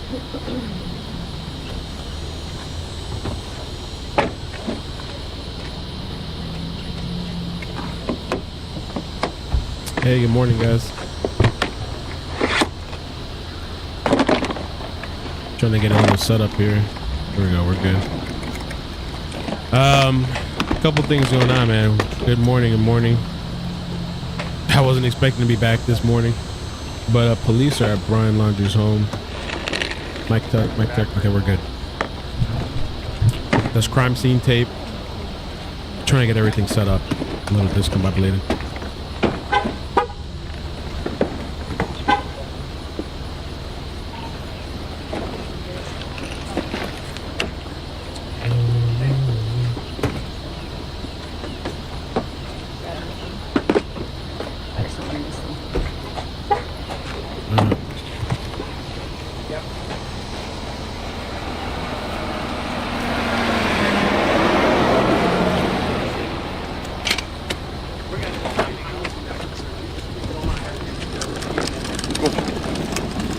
Hey, good morning, guys. Trying to get a little setup here. Here we go, we're good. A couple things going on, man. Good morning, good morning. I wasn't expecting to be back this morning, but police are at Brian Laundrie's home. Mic check. Okay, we're good. That's crime scene tape. Trying to get everything set up. A little discombobulated.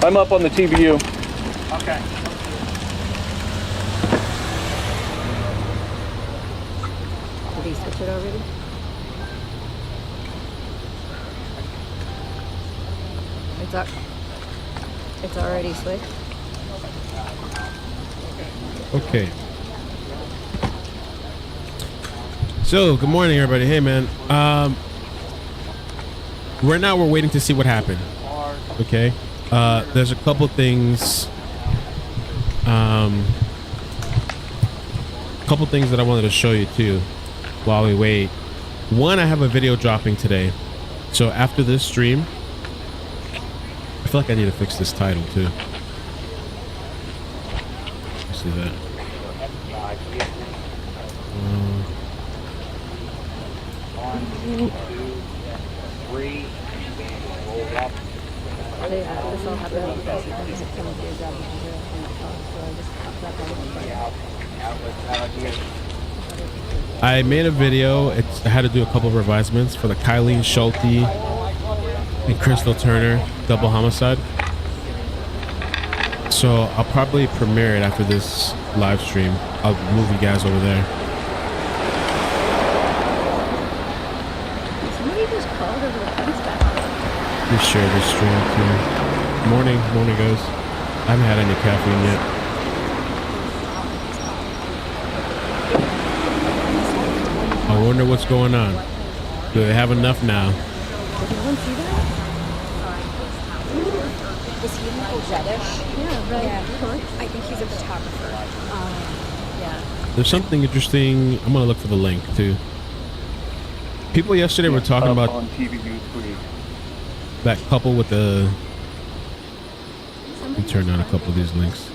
I'm up on the TVU. Okay. Did he switch it already? It's already switched. Okay. So, good morning, everybody. Hey, man. Right now, we're waiting to see what happened. Okay. There's a couple things. Couple things that I wanted to show you too, while we wait. One, I have a video dropping today. So after this stream, I feel like I need to fix this title too. Let's see that. This all happened because he had some of your job so I just popped that on. I made a video. I had to do a couple of revisements for the Kylene Schulte and Crystal Turner double homicide. So I'll probably premiere it after this live stream. I'll move you guys over there. Somebody just called over the fence back. We share this stream too. Morning guys. I haven't had any caffeine yet. I wonder what's going on. Do they have enough now? Did anyone see that? Was he energetic? Yeah, right. Yeah. I think he's a photographer. Yeah. There's something interesting. I'm gonna look for the link too. People yesterday were talking about on TVU 3. that couple with the. Let me turn on a couple of these links.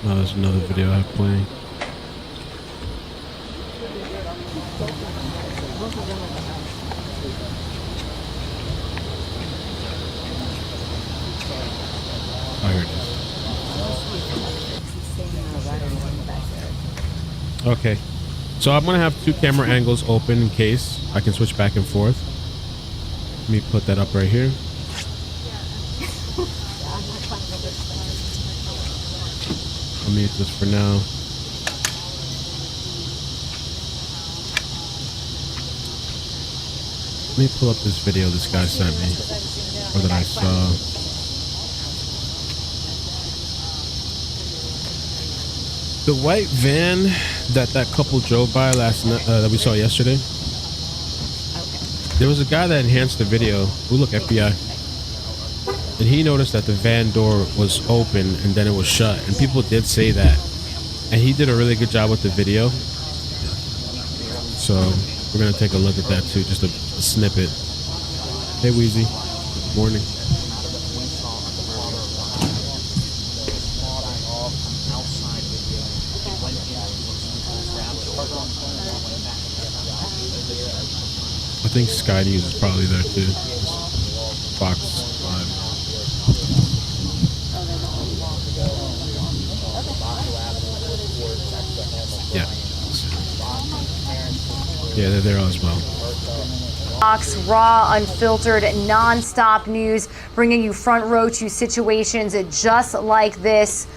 Oh, there's another video I have playing. Oh, here it is. Okay. So I'm going to have two camera angles open in case I can switch back and forth. Let me put that up right here. I'll mute this for now. Let me pull up this video this guy sent me, or that I saw. The white van that couple drove by last night, that we saw yesterday. There was a guy that enhanced the video. Ooh, look, FBI. And he noticed that the van door was open and then it was shut. And people did say that. And he did a really good job with the video. So we're going to take a look at that too, just a snippet. Hey, Wheezy. Morning. I think Sky News is probably there too. Fox 5. Yeah. Yeah, they're there as well. Raw, unfiltered, non-stop news, bringing you front row to situations just like this.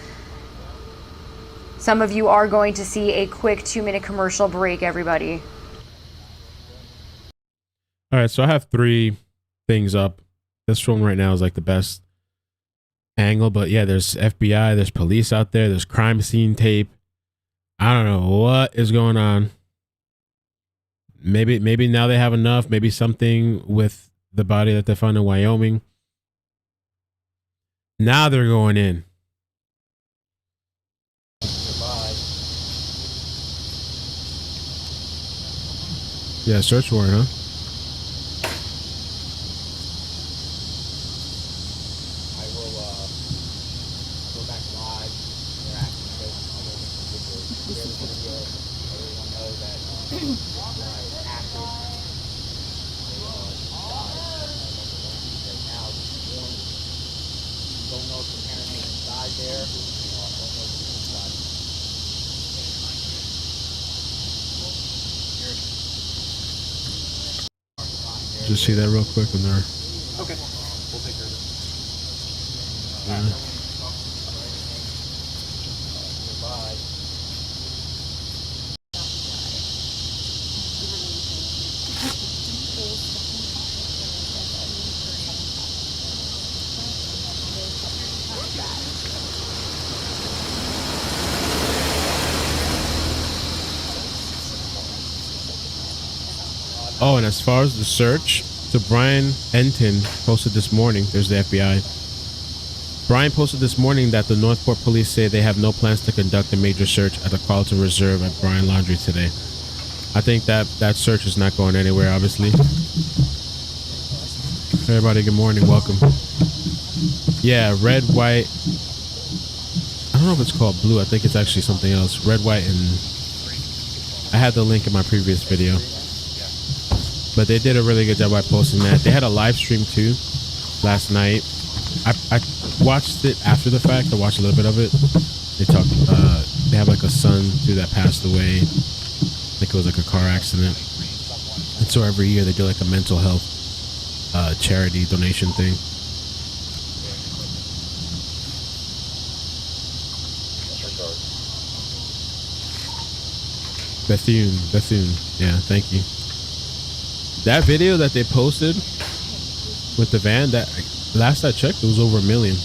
Some of you are going to see a quick 2-minute commercial break, everybody. All right, so I have 3 things up. This one right now is like the best angle, but yeah, there's FBI, there's police out there, there's crime scene tape. I don't know what is going on. Maybe now they have enough. Maybe something with the body that they found in Wyoming. Now they're going in. Yeah, search warrant, huh? I will go back live. They're asking to go some other video. Everyone knows that active. They died. Right now, one don't know if the parents are inside there. You know, I don't know if it's inside. Just see that real quick when they're. Okay. We'll take care of it. Yeah. Bye. Oh, and as far as the search, so Brian Enton posted this morning. There's the FBI. Brian posted this morning that the Northport police say they have no plans to conduct a major search at the Carlton Reserve at Brian Laundrie today. I think that search is not going anywhere, obviously. Everybody, good morning. Welcome. Yeah, red, white. I don't know if it's called blue. I think it's actually something else. Red, white, and I had the link in my previous video. But they did a really good job by posting that. They had a live stream too last night. I watched it after the fact. I watched a little bit of it. They talked. They have like a son too that passed away. I think it was like a car accident. And so every year they do like a mental health charity donation thing. Bethune. Yeah, thank you. That video that they posted with the van, that last I checked, it was over 1 million.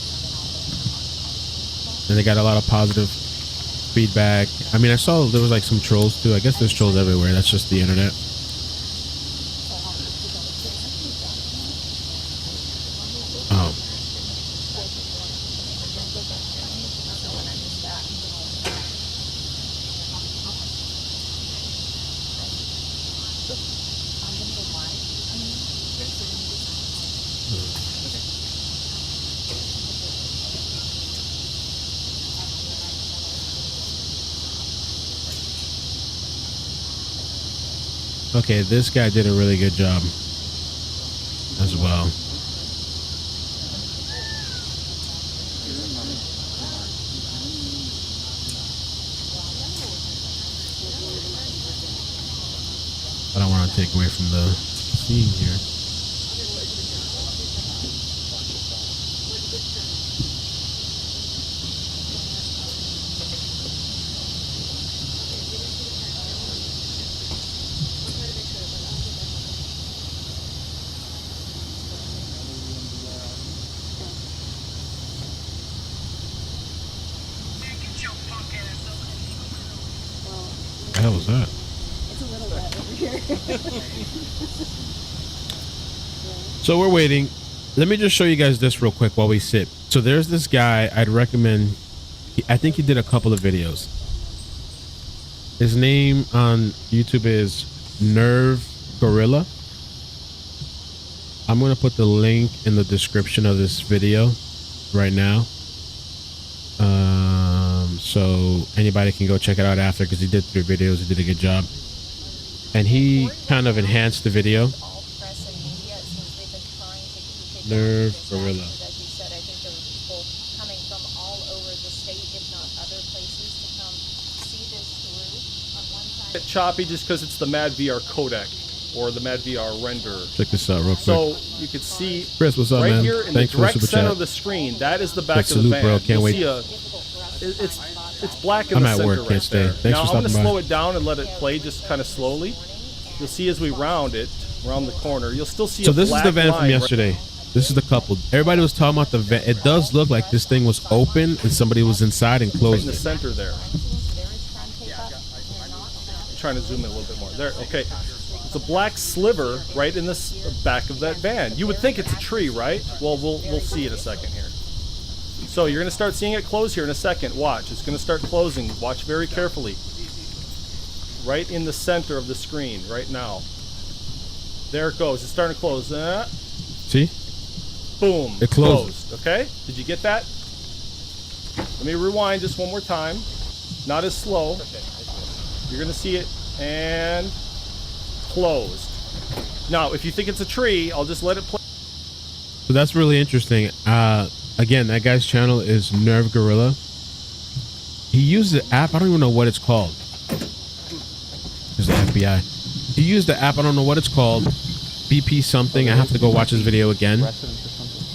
And they got a lot of positive feedback. I mean, I saw there was like some trolls too. I guess there's trolls everywhere. That's just the internet. Oh. Okay, this guy did a really good job as well. I don't want to take away from the scene here. What the hell was that? It's a little wet over here. So we're waiting. Let me just show you guys this real quick while we sit. So there's this guy I'd recommend. I think he did a couple of videos. His name on YouTube is Nerve Gorilla. I'm going to put the link in the description of this video right now. So anybody can go check it out after, because he did 3 videos. He did a good job. And he kind of enhanced the video. Nerve Gorilla. As you said, I think there were people coming from all over the state, if not other places, to come see this through. On one side, Choppy just because it's the Mad VR codec. or the Mad VR renderer. Check this out real quick. So you can see Chris, what's up, right man? here in Thanks the for the direct super center chat. of the screen. That is the back Good of the salute, van. bro. Can't You'll wait. See it's black in I'm the at center work, right can't stay. there. Thanks now for I'm going to stopping by. slow it down and let it play just kind of slowly. You'll see as we round it around the corner. You'll still see. So a this is black the van from line yesterday. This is the couple. Everybody was talking about the van. It does look like this thing was open and somebody was inside and right in closed the it. center there. I'm trying to zoom in a little bit more. There, okay. It's a black sliver right in this back of that van. You would think it's a tree, right? Well, we'll see in a second here. So you're going to start seeing it close here in a second. Watch. It's going to start closing. Watch very carefully. Right in the center of the screen right now. There it goes. It's starting to close. See? Boom. It closed. Okay? Did you get that? Let me rewind just one more time. Not as slow. You're going to see it and closed. Now, if you think it's a tree, I'll just let it play. So that's really interesting. Again, that guy's channel is Nerve Gorilla. He used the app. I don't even know what it's called. There's the FBI. He used the app. I don't know what it's called. BP something. I have to go watch this video again.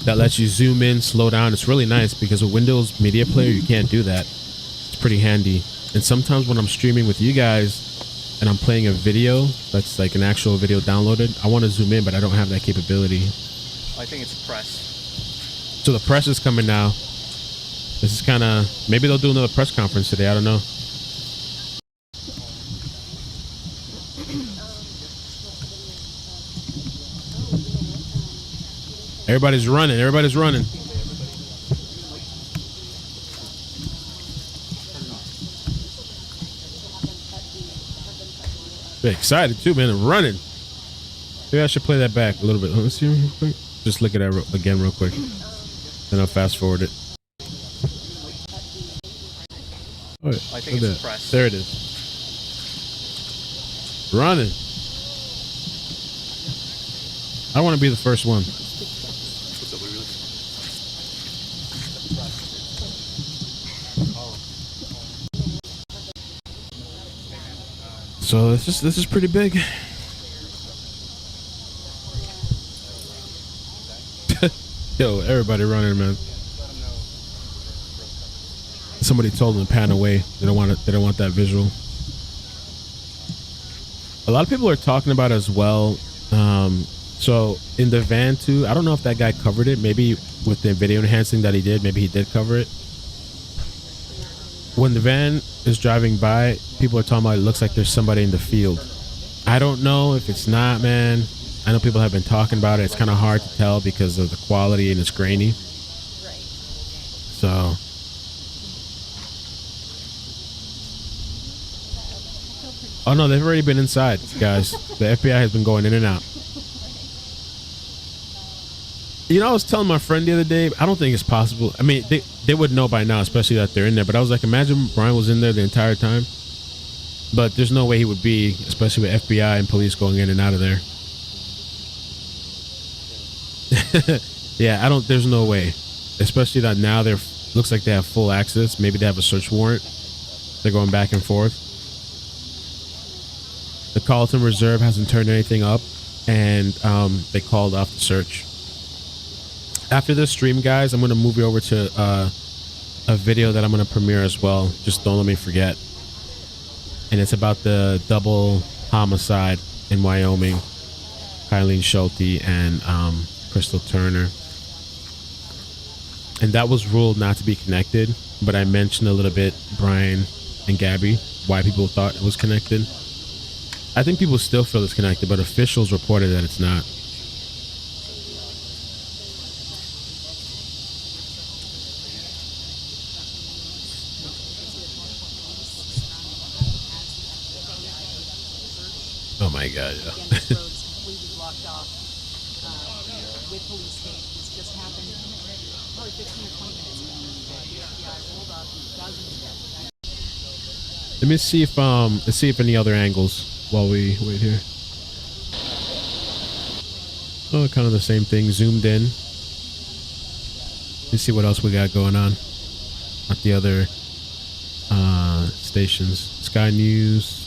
That lets you zoom in, slow down. It's really nice because with Windows Media Player, you can't do that. It's pretty handy. And sometimes when I'm streaming with you guys and I'm playing a video that's like an actual video downloaded, I want to zoom in, but I don't have that capability. I think it's a press. So the press is coming now. This is kind of, maybe they'll do another press conference today. I don't know. Everybody's running. Everybody's running. They're excited too, man. They're running. Maybe I should play that back a little bit. Let's see real quick. Just look at that again real quick. Then I'll fast forward it. Oh, yeah. I think it's a press. There it is. Running. I want to be the first one. So this is pretty big. Yo, everybody running, man. Somebody told them to pan away. They don't want it. They don't want that visual. A lot of people are talking about it as well. So in the van too, I don't know if that guy covered it. Maybe with the video enhancing that he did, maybe he did cover it. When the van is driving by, people are talking about it looks like there's somebody in the field. I don't know if it's not, man. I know people have been talking about it. It's kind of hard to tell because of the quality and it's grainy. So oh no, they've already been inside, guys. The FBI has been going in and out. You know, I was telling my friend the other day, I don't think it's possible. I mean, they would know by now, especially that they're in there. But I was like, imagine Brian was in there the entire time. But there's no way he would be, especially with FBI and police going in and out of there. Yeah, there's no way. Especially that now looks like they have full access. Maybe they have a search warrant. They're going back and forth. The Carlton Reserve hasn't turned anything up, and they called off the search. After this stream, guys, I'm going to move you over to a video that I'm going to premiere as well. Just don't let me forget. And it's about the double homicide in Wyoming. Kylene Schulte and Crystal Turner. And that was ruled not to be connected, but I mentioned a little bit Brian and Gabby, why people thought it was connected. I think people still feel it's connected, but officials reported that it's not. Oh my God, yeah. Completely blocked off with police stations. Just happened probably 15 or 20 minutes ago. The FBI rolled up dozens of them. Let me see if let's see if any other angles while we wait here. Oh, kind of the same thing, zoomed in. Let's see what else we got going on at the other stations. Sky News,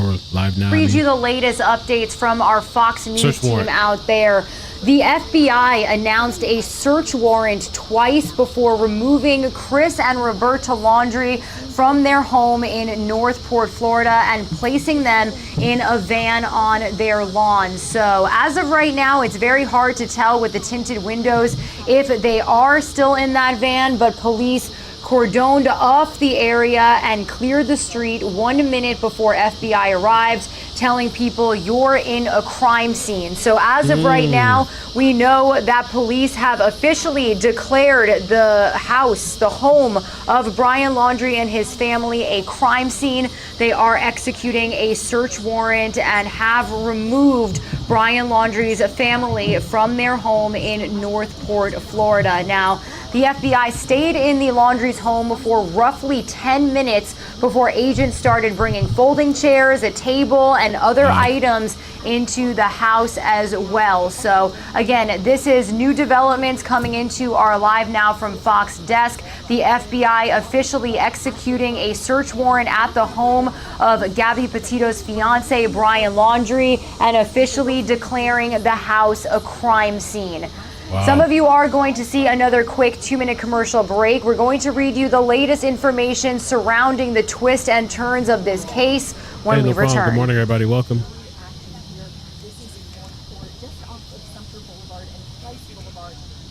or live now. Read you the latest updates from our Fox News Search team warrant. out there. The FBI announced a search warrant twice before removing Chris and Roberta Laundrie from their home in Northport, Florida, and placing them in a van on their lawn. So as of right now, it's very hard to tell with the tinted windows if they are still in that van, but police cordoned off the area and cleared the street 1 minute before FBI arrived, telling people you're in a crime scene. So as of right now, we know that police have officially declared the house, the home of Brian Laundrie and his family, a crime scene. They are executing a search warrant and have removed Brian Laundrie's family from their home in Northport, Florida. Now, the FBI stayed in the Laundrie's home for roughly 10 minutes before agents started bringing folding chairs, a table, and other items into the house as well. So again, this is new developments coming into our Live Now from Fox desk. The FBI officially executing a search warrant at the home of Gabby Petito's fiance, Brian Laundrie, and officially declaring the house a crime scene. Wow. Some of you are going to see another quick 2-minute commercial break. We're going to read you the latest information surrounding the twists and turns of this case when we return. Good morning, everybody. Welcome.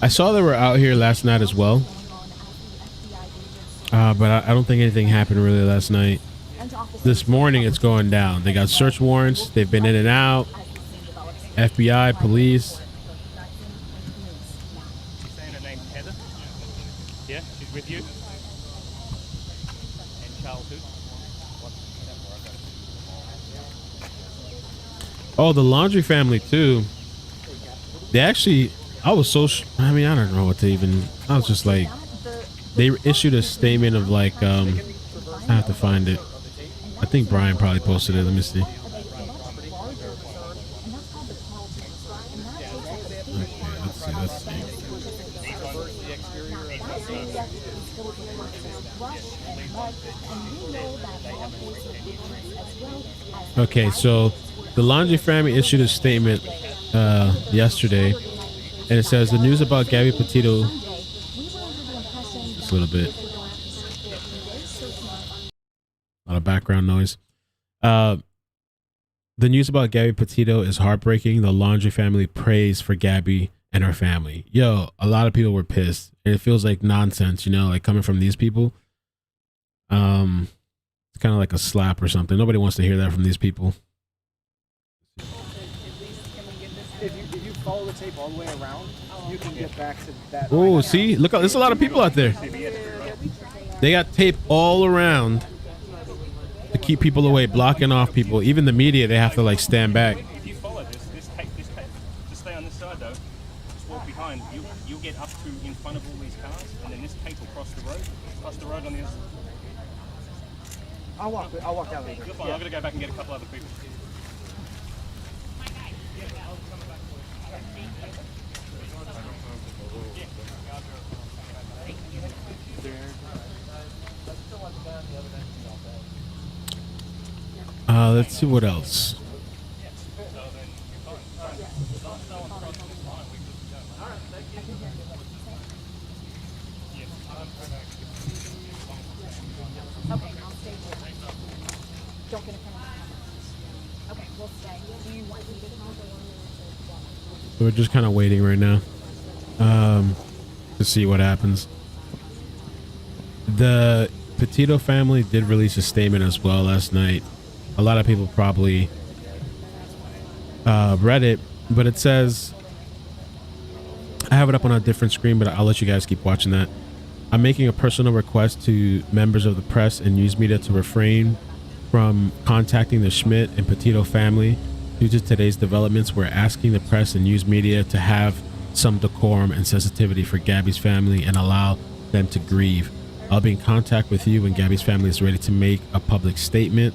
I saw they were out here last night as well, but I don't think anything happened really last night. This morning, it's going down. They got search warrants. They've been in and out. FBI, police. Saying her name's Heather. Yeah, she's with you. And childhood. Oh, the Laundrie family too. They actually, I was so, I mean, I don't know what to even, I was just like, they issued a statement of like, I have to find it. I think Brian probably posted it. Let me see. Okay, let's see. Okay, so the Laundrie family issued a statement yesterday, and it says the news about Gabby Petito. Just a little bit. A lot of background noise. The news about Gabby Petito is heartbreaking. The Laundrie family prays for Gabby and her family. Yo, a lot of people were pissed, and it feels like nonsense, you know, like coming from these people. It's kind of like a slap or something. Nobody wants to hear that from these people. If you follow the tape all the way around, you can get back to that. Oh, see, look, there's a lot of people out there. They got tape all around to keep people away, blocking off people. Even the media, they have to like stand back. If you follow this tape, just stay on this side though. Just walk behind. You'll get up to in front of all these cars, and then this tape will cross the road on the other side. I'll walk down later. You're fine. I'm gonna go back and get a couple other people. Let's see what else. Okay, I'll stay here. Don't get in front of the Okay, we'll stay. Do you want me to So we're just kind of waiting right now to see what happens. The Petito family did release a statement as well last night. A lot of people probably read it, but it says, I have it up on a different screen, but I'll let you guys keep watching that. I'm making a personal request to members of the press and news media to refrain from contacting the Schmidt and Petito family. Due to today's developments, we're asking the press and news media to have some decorum and sensitivity for Gabby's family and allow them to grieve. I'll be in contact with you when Gabby's family is ready to make a public statement.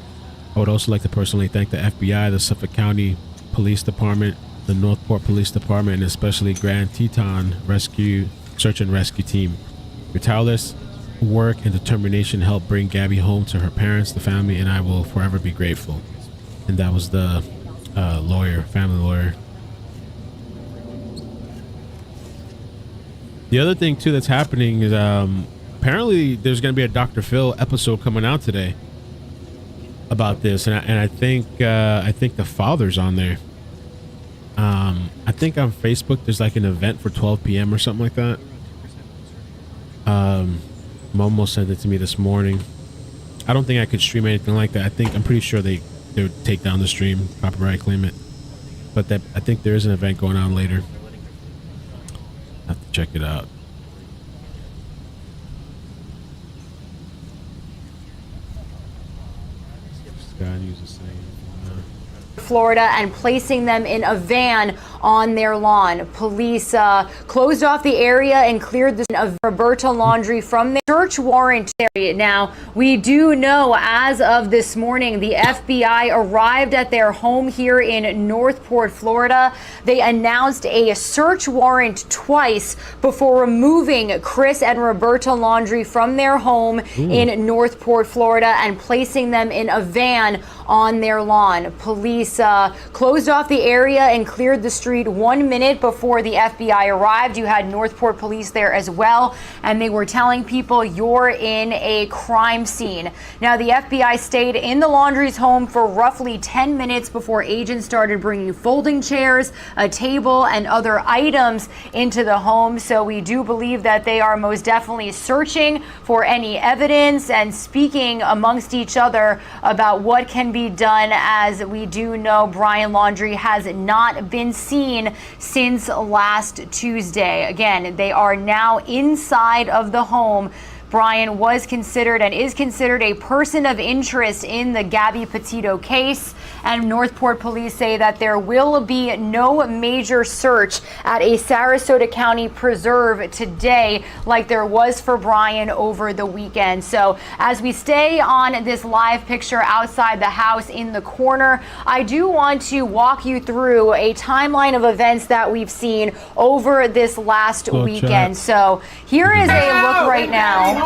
I would also like to personally thank the FBI, the Suffolk County Police Department, the Northport Police Department, and especially Grand Teton Search and Rescue Team. Your tireless work and determination helped bring Gabby home to her parents, the family, and I will forever be grateful. And that was the lawyer, family lawyer. The other thing too that's happening is apparently there's going to be a Dr. Phil episode coming out today about this, and I think the father's on there. I think on Facebook there's like an event for 12 p.m. or something like that. Momo sent it to me this morning. I don't think I could stream anything like that. I'm pretty sure they would take down the stream, copyright claim it. But I think there is an event going on later. I have to check it out. Sky News is saying. Florida and placing them in a van on their lawn. Police closed off the area and cleared the of Roberta Laundrie from the search warrant area. Now, we do know as of this morning, the FBI arrived at their home here in Northport, Florida. They announced a search warrant twice before removing Chris and Roberta Laundrie from their home in Northport, Florida, and placing them in a van on their lawn. Police closed off the area and cleared the street 1 minute before the FBI arrived. You had Northport police there as well, and they were telling people you're in a crime scene. Now, the FBI stayed in the Laundrie's home for roughly 10 minutes before agents started bringing folding chairs, a table, and other items into the home. So we do believe that they are most definitely searching for any evidence and speaking amongst each other about what can be done, as we do know Brian Laundrie has not been seen since last Tuesday. Again, they are now inside of the home. Brian was considered and is considered a person of interest in the Gabby Petito case, and Northport police say that there will be no major search at a Sarasota County preserve today like there was for Brian over the weekend. So as we stay on this live picture outside the house in the corner, I do want to walk you through a timeline of events that we've seen over this last weekend. So here is a look right now.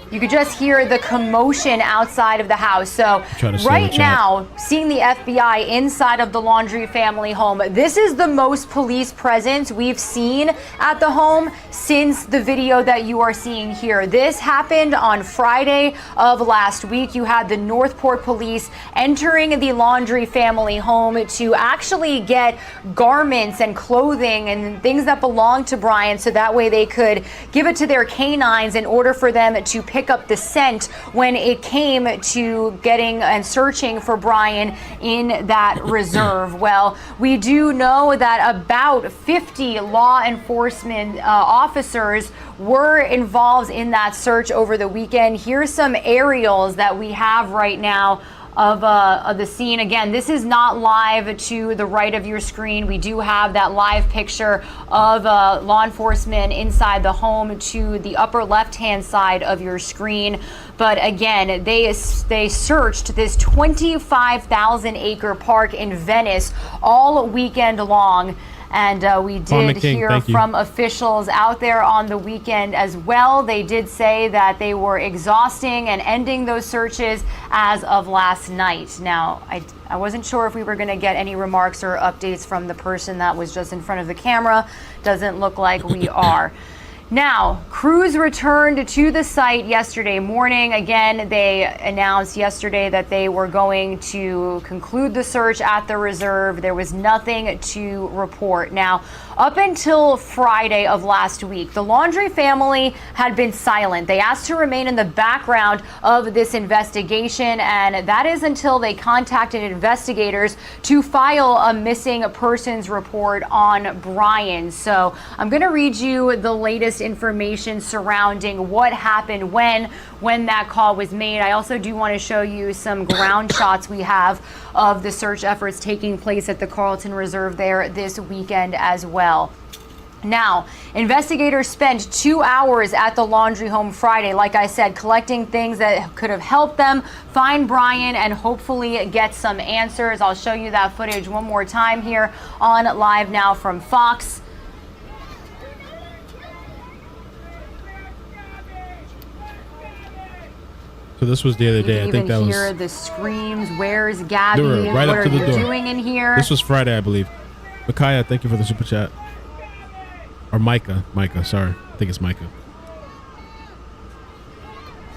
You could just hear the commotion outside of the house. So right now, seeing the FBI inside of the Laundrie family home, this is the most police presence we've seen at the home since the video that you are seeing here. This happened on Friday of last week. You had the Northport police entering the Laundrie family home to actually get garments and clothing and things that belong to Brian, so that way they could give it to their canines in order for them to pick up the scent when it came to getting and searching for Brian in that reserve. Well, we do know that about 50 law enforcement officers were involved in that search over the weekend. Here's some aerials that we have right now of the scene. Again, this is not live to the right of your screen. We do have that live picture of law enforcement inside the home to the upper left-hand side of your screen. But again, they searched this 25,000 acre park in Venice all weekend long. And we did hear from officials out there on the weekend as well. They did say that they were exhausting and ending those searches as of last night. Now, I wasn't sure if we were going to get any remarks or updates from the person that was just in front of the camera. Doesn't look like we are. Now, crews returned to the site yesterday morning. Again, they announced yesterday that they were going to conclude the search at the reserve. There was nothing to report. Now, up until Friday of last week, the Laundrie family had been silent. They asked to remain in the background of this investigation, and that is until they contacted investigators to file a missing persons report on Brian. So I'm going to read you the latest information surrounding what happened when that call was made. I also do want to show you some ground shots we have of the search efforts taking place at the Carlton Reserve there this weekend as well. Now, investigators spent 2 hours at the Laundrie home Friday, like I said, collecting things that could have helped them find Brian and hopefully get some answers. I'll show you that footage one more time here on Live Now from Fox. So this was the other day. I You think can that even hear was. the screams. Where's Gabby? They were right What up are to the you door. doing in here? This was Friday, I believe. Micaiah, thank you for the super chat. Or Micah. Micah, sorry. I think it's Micah.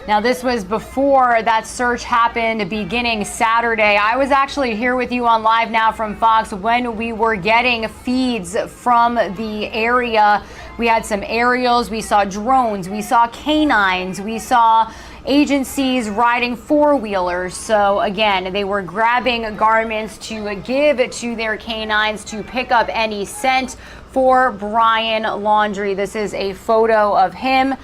Now, this was before that search happened beginning Saturday. I was actually here with you on Live Now from Fox when we were getting feeds from the area. We had some aerials, we saw drones, we saw canines, we saw agencies riding four-wheelers. So again, they were grabbing garments to give to their canines to pick up any scent for Brian Laundrie. This is a photo of him.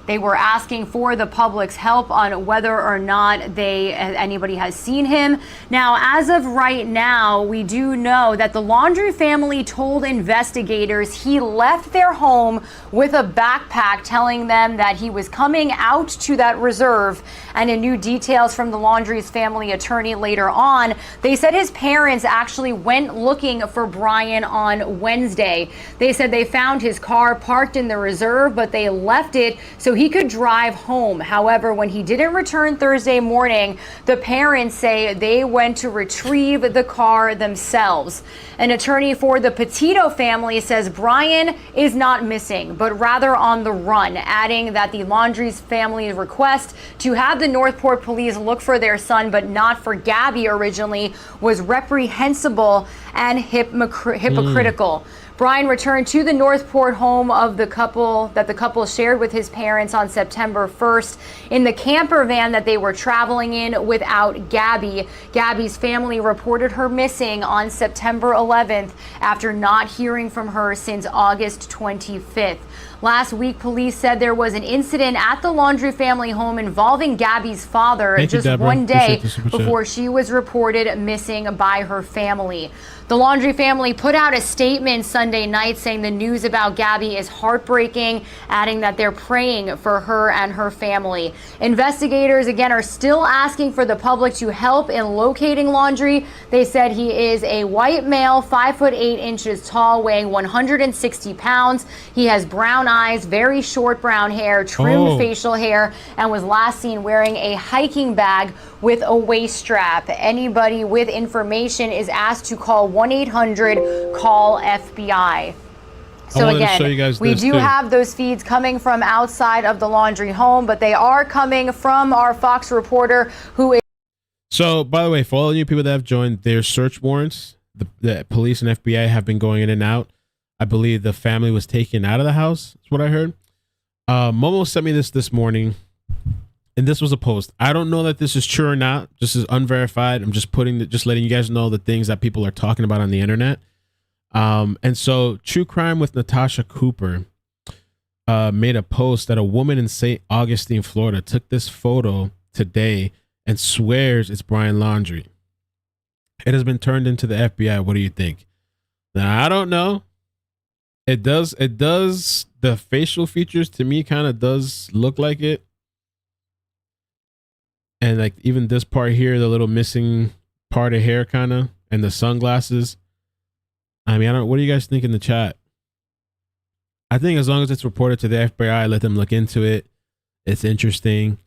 They were asking for the public's help on whether or not anybody has seen him. Now, as of right now, we do know that the Laundrie family told investigators he left their home with a backpack, telling them that he was coming out to that reserve. And in new details from the Laundrie's family attorney later on, they said his parents actually went looking for Brian on Wednesday. They said they found his car parked in the reserve, but they left it so he could drive home. However, when he didn't return Thursday morning, the parents say they went to retrieve the car themselves. An attorney for the Petito family says Brian is not missing, but rather on the run, adding that the Laundrie's family's request to have the Northport police look for their son, but not for Gabby originally, was reprehensible and hypocritical. Brian returned to the Northport home of the couple that the couple shared with his parents on September 1st in the camper van that they were traveling in without Gabby. Gabby's family reported her missing on September 11th after not hearing from her since August 25th. Last week, police said there was an incident at the Laundrie family home involving Gabby's father just one day before she was reported missing by her family. The Laundrie family put out a statement Sunday night saying the news about Gabby is heartbreaking, adding that they're praying for her and her family. Investigators, again, are still asking for the public to help in locating Laundrie. They said he is a white male, 5'8" tall, weighing 160 pounds. He has brown eyes, very short brown hair, trimmed facial hair, and was last seen wearing a hiking bag with a waist strap. Anybody with information is asked to call 1-800-CALL-FBI. So again, we do have those feeds coming from outside of the Laundrie home, but they are coming from our Fox reporter who is. So, by the way, for all you people that have joined, their search warrants, the police and FBI have been going in and out. I believe the family was taken out of the house. That's what I heard. Momo sent me this morning, and this was a post. I don't know that this is true or not. This is unverified. I'm just letting you guys know the things that people are talking about on the internet. And so True Crime with Natasha Cooper made a post that a woman in St. Augustine, Florida, took this photo today and swears it's Brian Laundrie. It has been turned into the FBI. What do you think? Now, I don't know. It does. The facial features to me kind of does look like it. And like even this part here, the little missing part of hair kind of, and the sunglasses. I mean, what do you guys think in the chat? I think as long as it's reported to the FBI, let them look into it. It's interesting.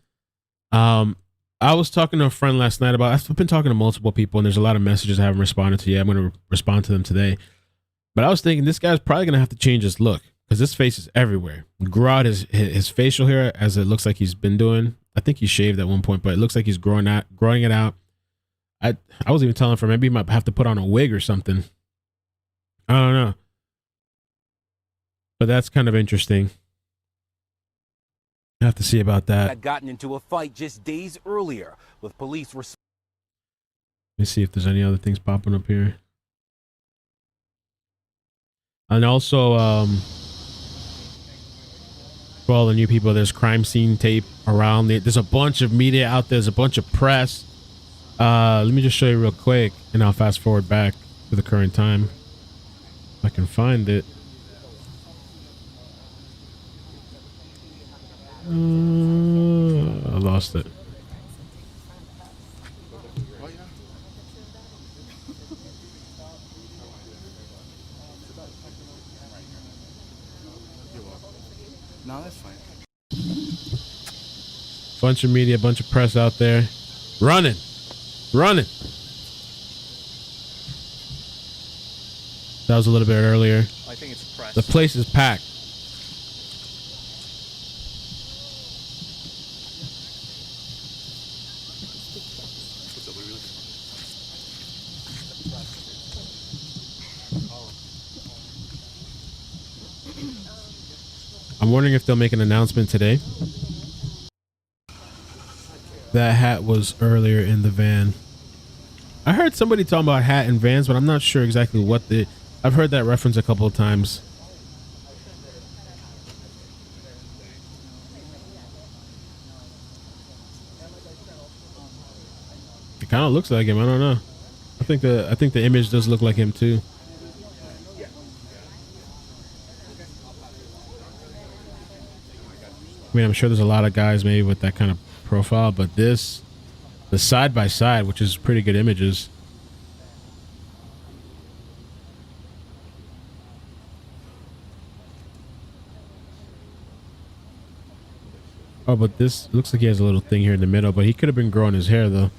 I was talking to a friend last night about, I've been talking to multiple people and there's a lot of messages I haven't responded to yet. I'm going to respond to them today. But I was thinking this guy's probably going to have to change his look because his face is everywhere. Grow out his facial hair as it looks like he's been doing. I think he shaved at one point, but it looks like he's growing it out. I was even telling him maybe he might have to put on a wig or something. I don't know. But that's kind of interesting. I have to see about that. Had gotten into a fight just days earlier with police. Let me see if there's any other things popping up here. And also, for all the new people, there's crime scene tape around. There's a bunch of media out there. There's a bunch of press. Let me just show you real quick, and I'll fast forward back to the current time. If I can find it. I lost it. No, that's fine. Bunch of media, bunch of press out there. Running. Running. That was a little bit earlier. I think it's press. The place is packed. I'm wondering if they'll make an announcement today. That hat was earlier in the van. I heard somebody talking about hat and vans, but I'm not sure exactly what the... I've heard that reference a couple of times. It kind of looks like him. I don't know. I think the image does look like him too. I mean, I'm sure there's a lot of guys maybe with that kind of profile, but this, the side by side, which is pretty good images. Oh, but this looks like he has a little thing here in the middle, but he could have been growing his hair though.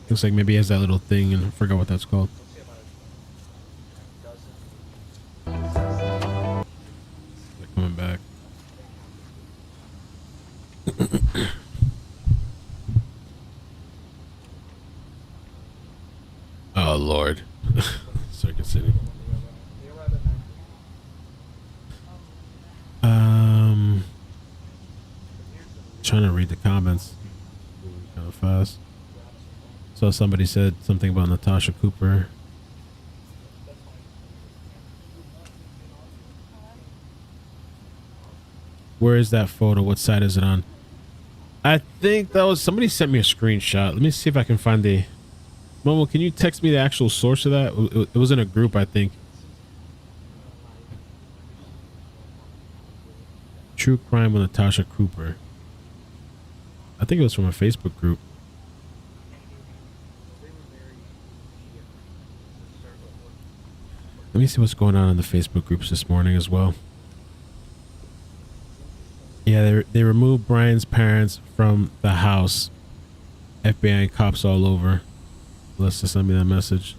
Looks like maybe he has that little thing, and I forgot what that's called. They're coming back. Oh Lord. Circuit City. Trying to read the comments kind of fast. So somebody said something about Natasha Cooper. Where is that photo? What side is it on? I think that was... Somebody sent me a screenshot. Let me see if I can find the... Momo, can you text me the actual source of that? It was in a group, I think. True Crime with Natasha Cooper. I think it was from a Facebook group. Let me see what's going on in the Facebook groups this morning as well. Yeah, they removed Brian's parents from the house. FBI and cops all over. Let's just send me that message.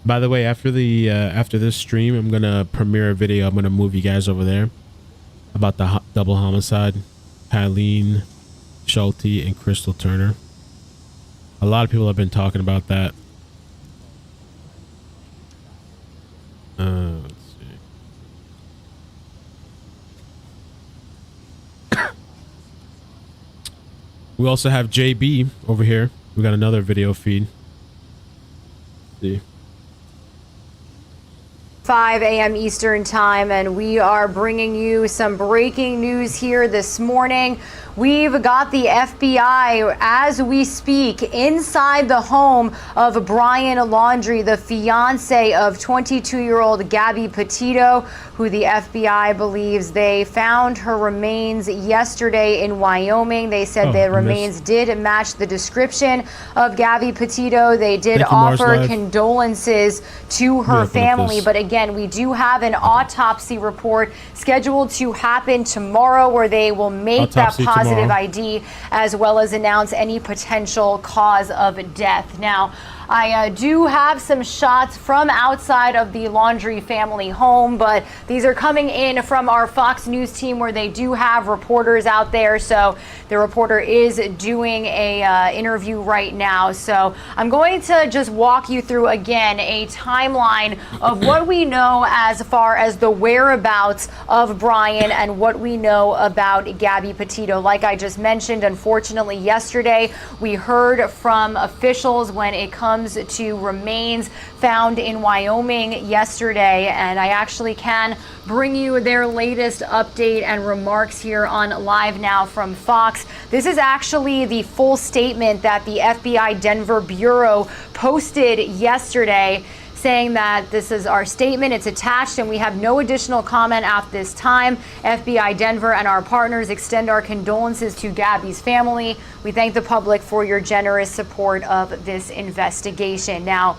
By the way, after this stream, I'm gonna premiere a video. I'm gonna move you guys over there about the double homicide, Kyleen Schulte and Crystal Turner. A lot of people have been talking about that. Let's see. We also have JB over here. We got another video feed. Let's see. 5 a.m. Eastern time, and we are bringing you some breaking news here this morning. We've got the FBI, as we speak, inside the home of Brian Laundrie, the fiance of 22-year-old Gabby Petito, who the FBI believes they found her remains yesterday in Wyoming. They said the remains did match the description of Gabby Petito. They did offer condolences to her family, but again, we do have an autopsy report scheduled to happen tomorrow, where they will make that positive ID as well as announce any potential cause of death. Now, I do have some shots from outside of the Laundrie family home, but these are coming in from our Fox News team, where they do have reporters out there. So the reporter is doing a interview right now. So I'm going to just walk you through again a timeline of what we know as far as the whereabouts of Brian and what we know about Gabby Petito. Like I just mentioned, unfortunately, yesterday we heard from officials when it comes comes to remains found in Wyoming yesterday. And I actually can bring you their latest update and remarks here on Live Now from Fox. This is actually the full statement that the FBI Denver Bureau posted yesterday, saying that this is our statement, it's attached, and we have no additional comment at this time. FBI Denver and our partners extend our condolences to Gabby's family. We thank the public for your generous support of this investigation. Now,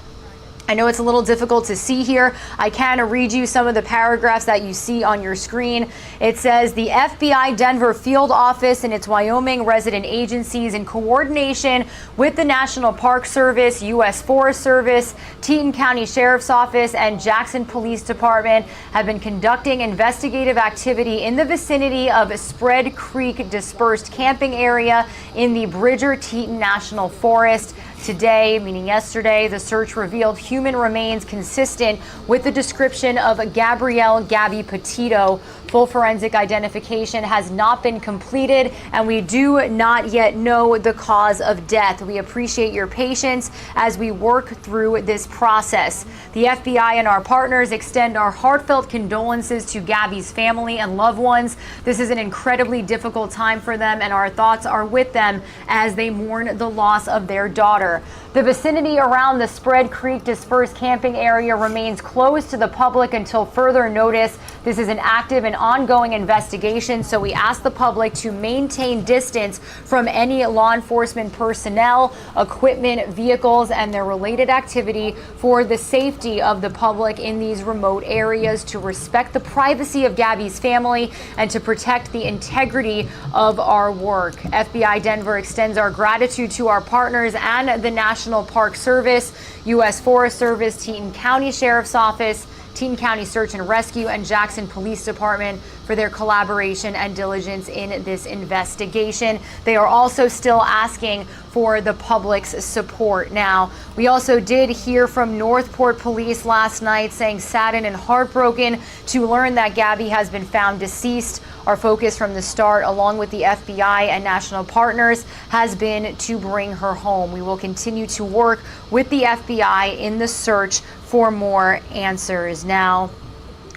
I know it's a little difficult to see here. I can read you some of the paragraphs that you see on your screen. It says the FBI Denver field office and its Wyoming resident agencies, in coordination with the National Park Service, U.S. Forest Service, Teton County Sheriff's Office, and Jackson Police Department, have been conducting investigative activity in the vicinity of Spread Creek dispersed camping area in the Bridger-Teton National Forest. Today, meaning yesterday, the search revealed human remains consistent with the description of Gabby Petito. Full forensic identification has not been completed, and we do not yet know the cause of death. We appreciate your patience as we work through this process. The FBI and our partners extend our heartfelt condolences to Gabby's family and loved ones. This is an incredibly difficult time for them, and our thoughts are with them as they mourn the loss of their daughter. The vicinity around the Spread Creek dispersed camping area remains closed to the public until further notice. This is an active and ongoing investigation, so we ask the public to maintain distance from any law enforcement personnel, equipment, vehicles, and their related activity for the safety of the public in these remote areas, to respect the privacy of Gabby's family, and to protect the integrity of our work. FBI Denver extends our gratitude to our partners and the National Park Service, U.S. Forest Service, Teton County Sheriff's Office, Teton County Search and Rescue, and Jackson Police Department for their collaboration and diligence in this investigation. They are also still asking for the public's support. Now, we also did hear from Northport Police last night, saying saddened and heartbroken to learn that Gabby has been found deceased. Our focus from the start, along with the FBI and national partners, has been to bring her home. We will continue to work with the FBI in the search for more answers. Now,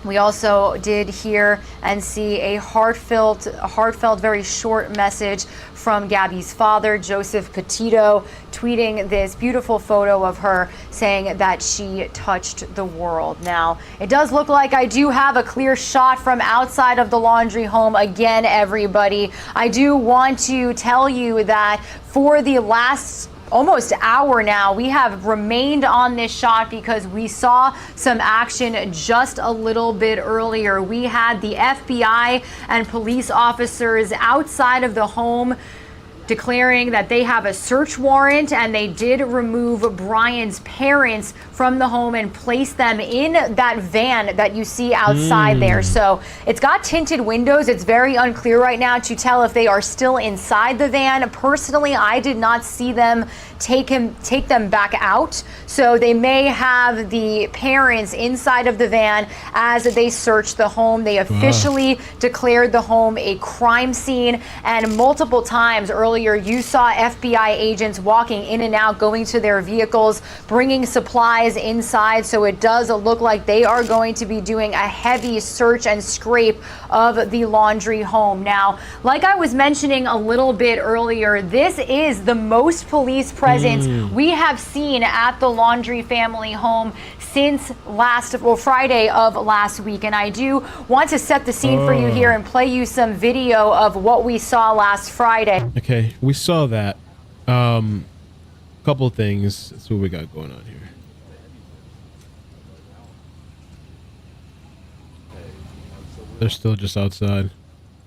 we also did hear and see a heartfelt, very short message from Gabby's father, Joseph Petito, tweeting this beautiful photo of her, saying that she touched the world. Now, it does look like I do have a clear shot from outside of the Laundrie home again, everybody. I do want to tell you that for the last almost hour now, we have remained on this shot because we saw some action just a little bit earlier. We had the FBI and police officers outside of the home declaring that they have a search warrant, and they did remove Brian's parents from the home and place them in that van that you see outside there. So it's got tinted windows. It's very unclear right now to tell if they are still inside the van. Personally, I did not see them take them back out. So they may have the parents inside of the van as they search the home. They officially declared the home a crime scene, and multiple times earlier you saw FBI agents walking in and out, going to their vehicles, bringing supplies inside. So it does look like they are going to be doing a heavy search and scrape of the Laundrie home. Now, like I was mentioning a little bit earlier, this is the most police presence we have seen at the Laundrie family home since Friday of last week. And I do want to set the scene for you here and play you some video of what we saw last Friday. Okay, we saw that. Couple things. That's what we got going on here. They're still just outside.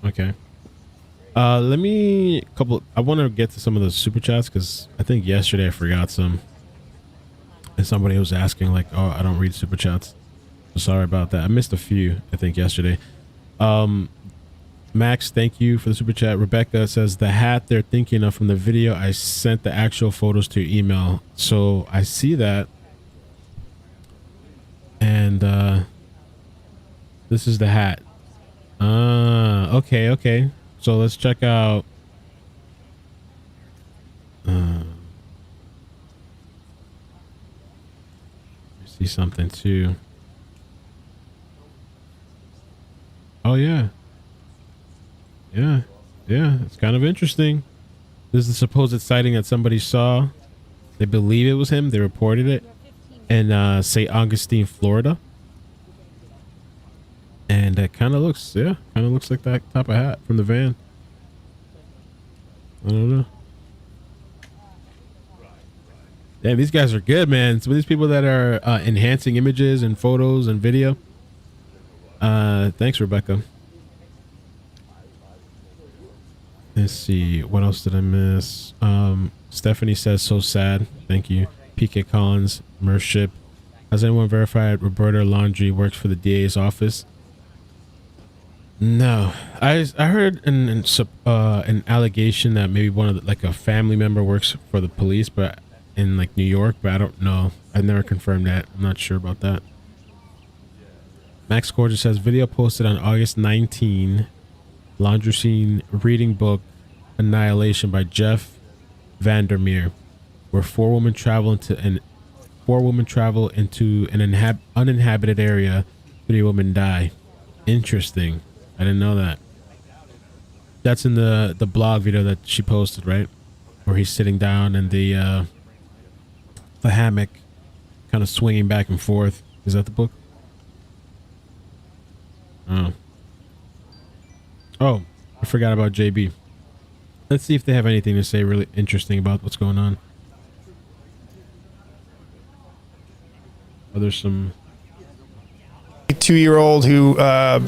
Okay. I want to get to some of the super chats because I think yesterday I forgot some. And somebody was asking like, oh, I don't read super chats. Sorry about that. I missed a few, I think, yesterday. Max, thank you for the super chat. Rebecca says the hat they're thinking of from the video, I sent the actual photos to your email. So I see that. And this is the hat. Okay. So let's check out. see something too. Oh yeah. Yeah. It's kind of interesting. This is the supposed sighting that somebody saw. They believe it was him. They reported it in St. Augustine, Florida. And it kind of looks, like that type of hat from the van. I don't know. Damn, these guys are good, man. Some of these people that are enhancing images and photos and video. Thanks, Rebecca. Let's see. What else did I miss? Stephanie says, so sad. Thank you. PK Collins, Mership. Has anyone verified Roberta Laundrie works for the DA's office? No. I heard an allegation that maybe one of the, like a family member works for the police, but in like New York, but I don't know. I've never confirmed that. I'm not sure about that. Max Gorgeous says, video posted on August 19. Laundry scene reading book Annihilation by Jeff Vandermeer, where four women travel into an uninhabited area. 3 women die. Interesting. I didn't know that. That's in the blog video that she posted, right? Where he's sitting down in the hammock, kind of swinging back and forth. Is that the book? Oh, I forgot about JB. Let's see if they have anything to say really interesting about what's going on. Oh, there's some 2-year-old who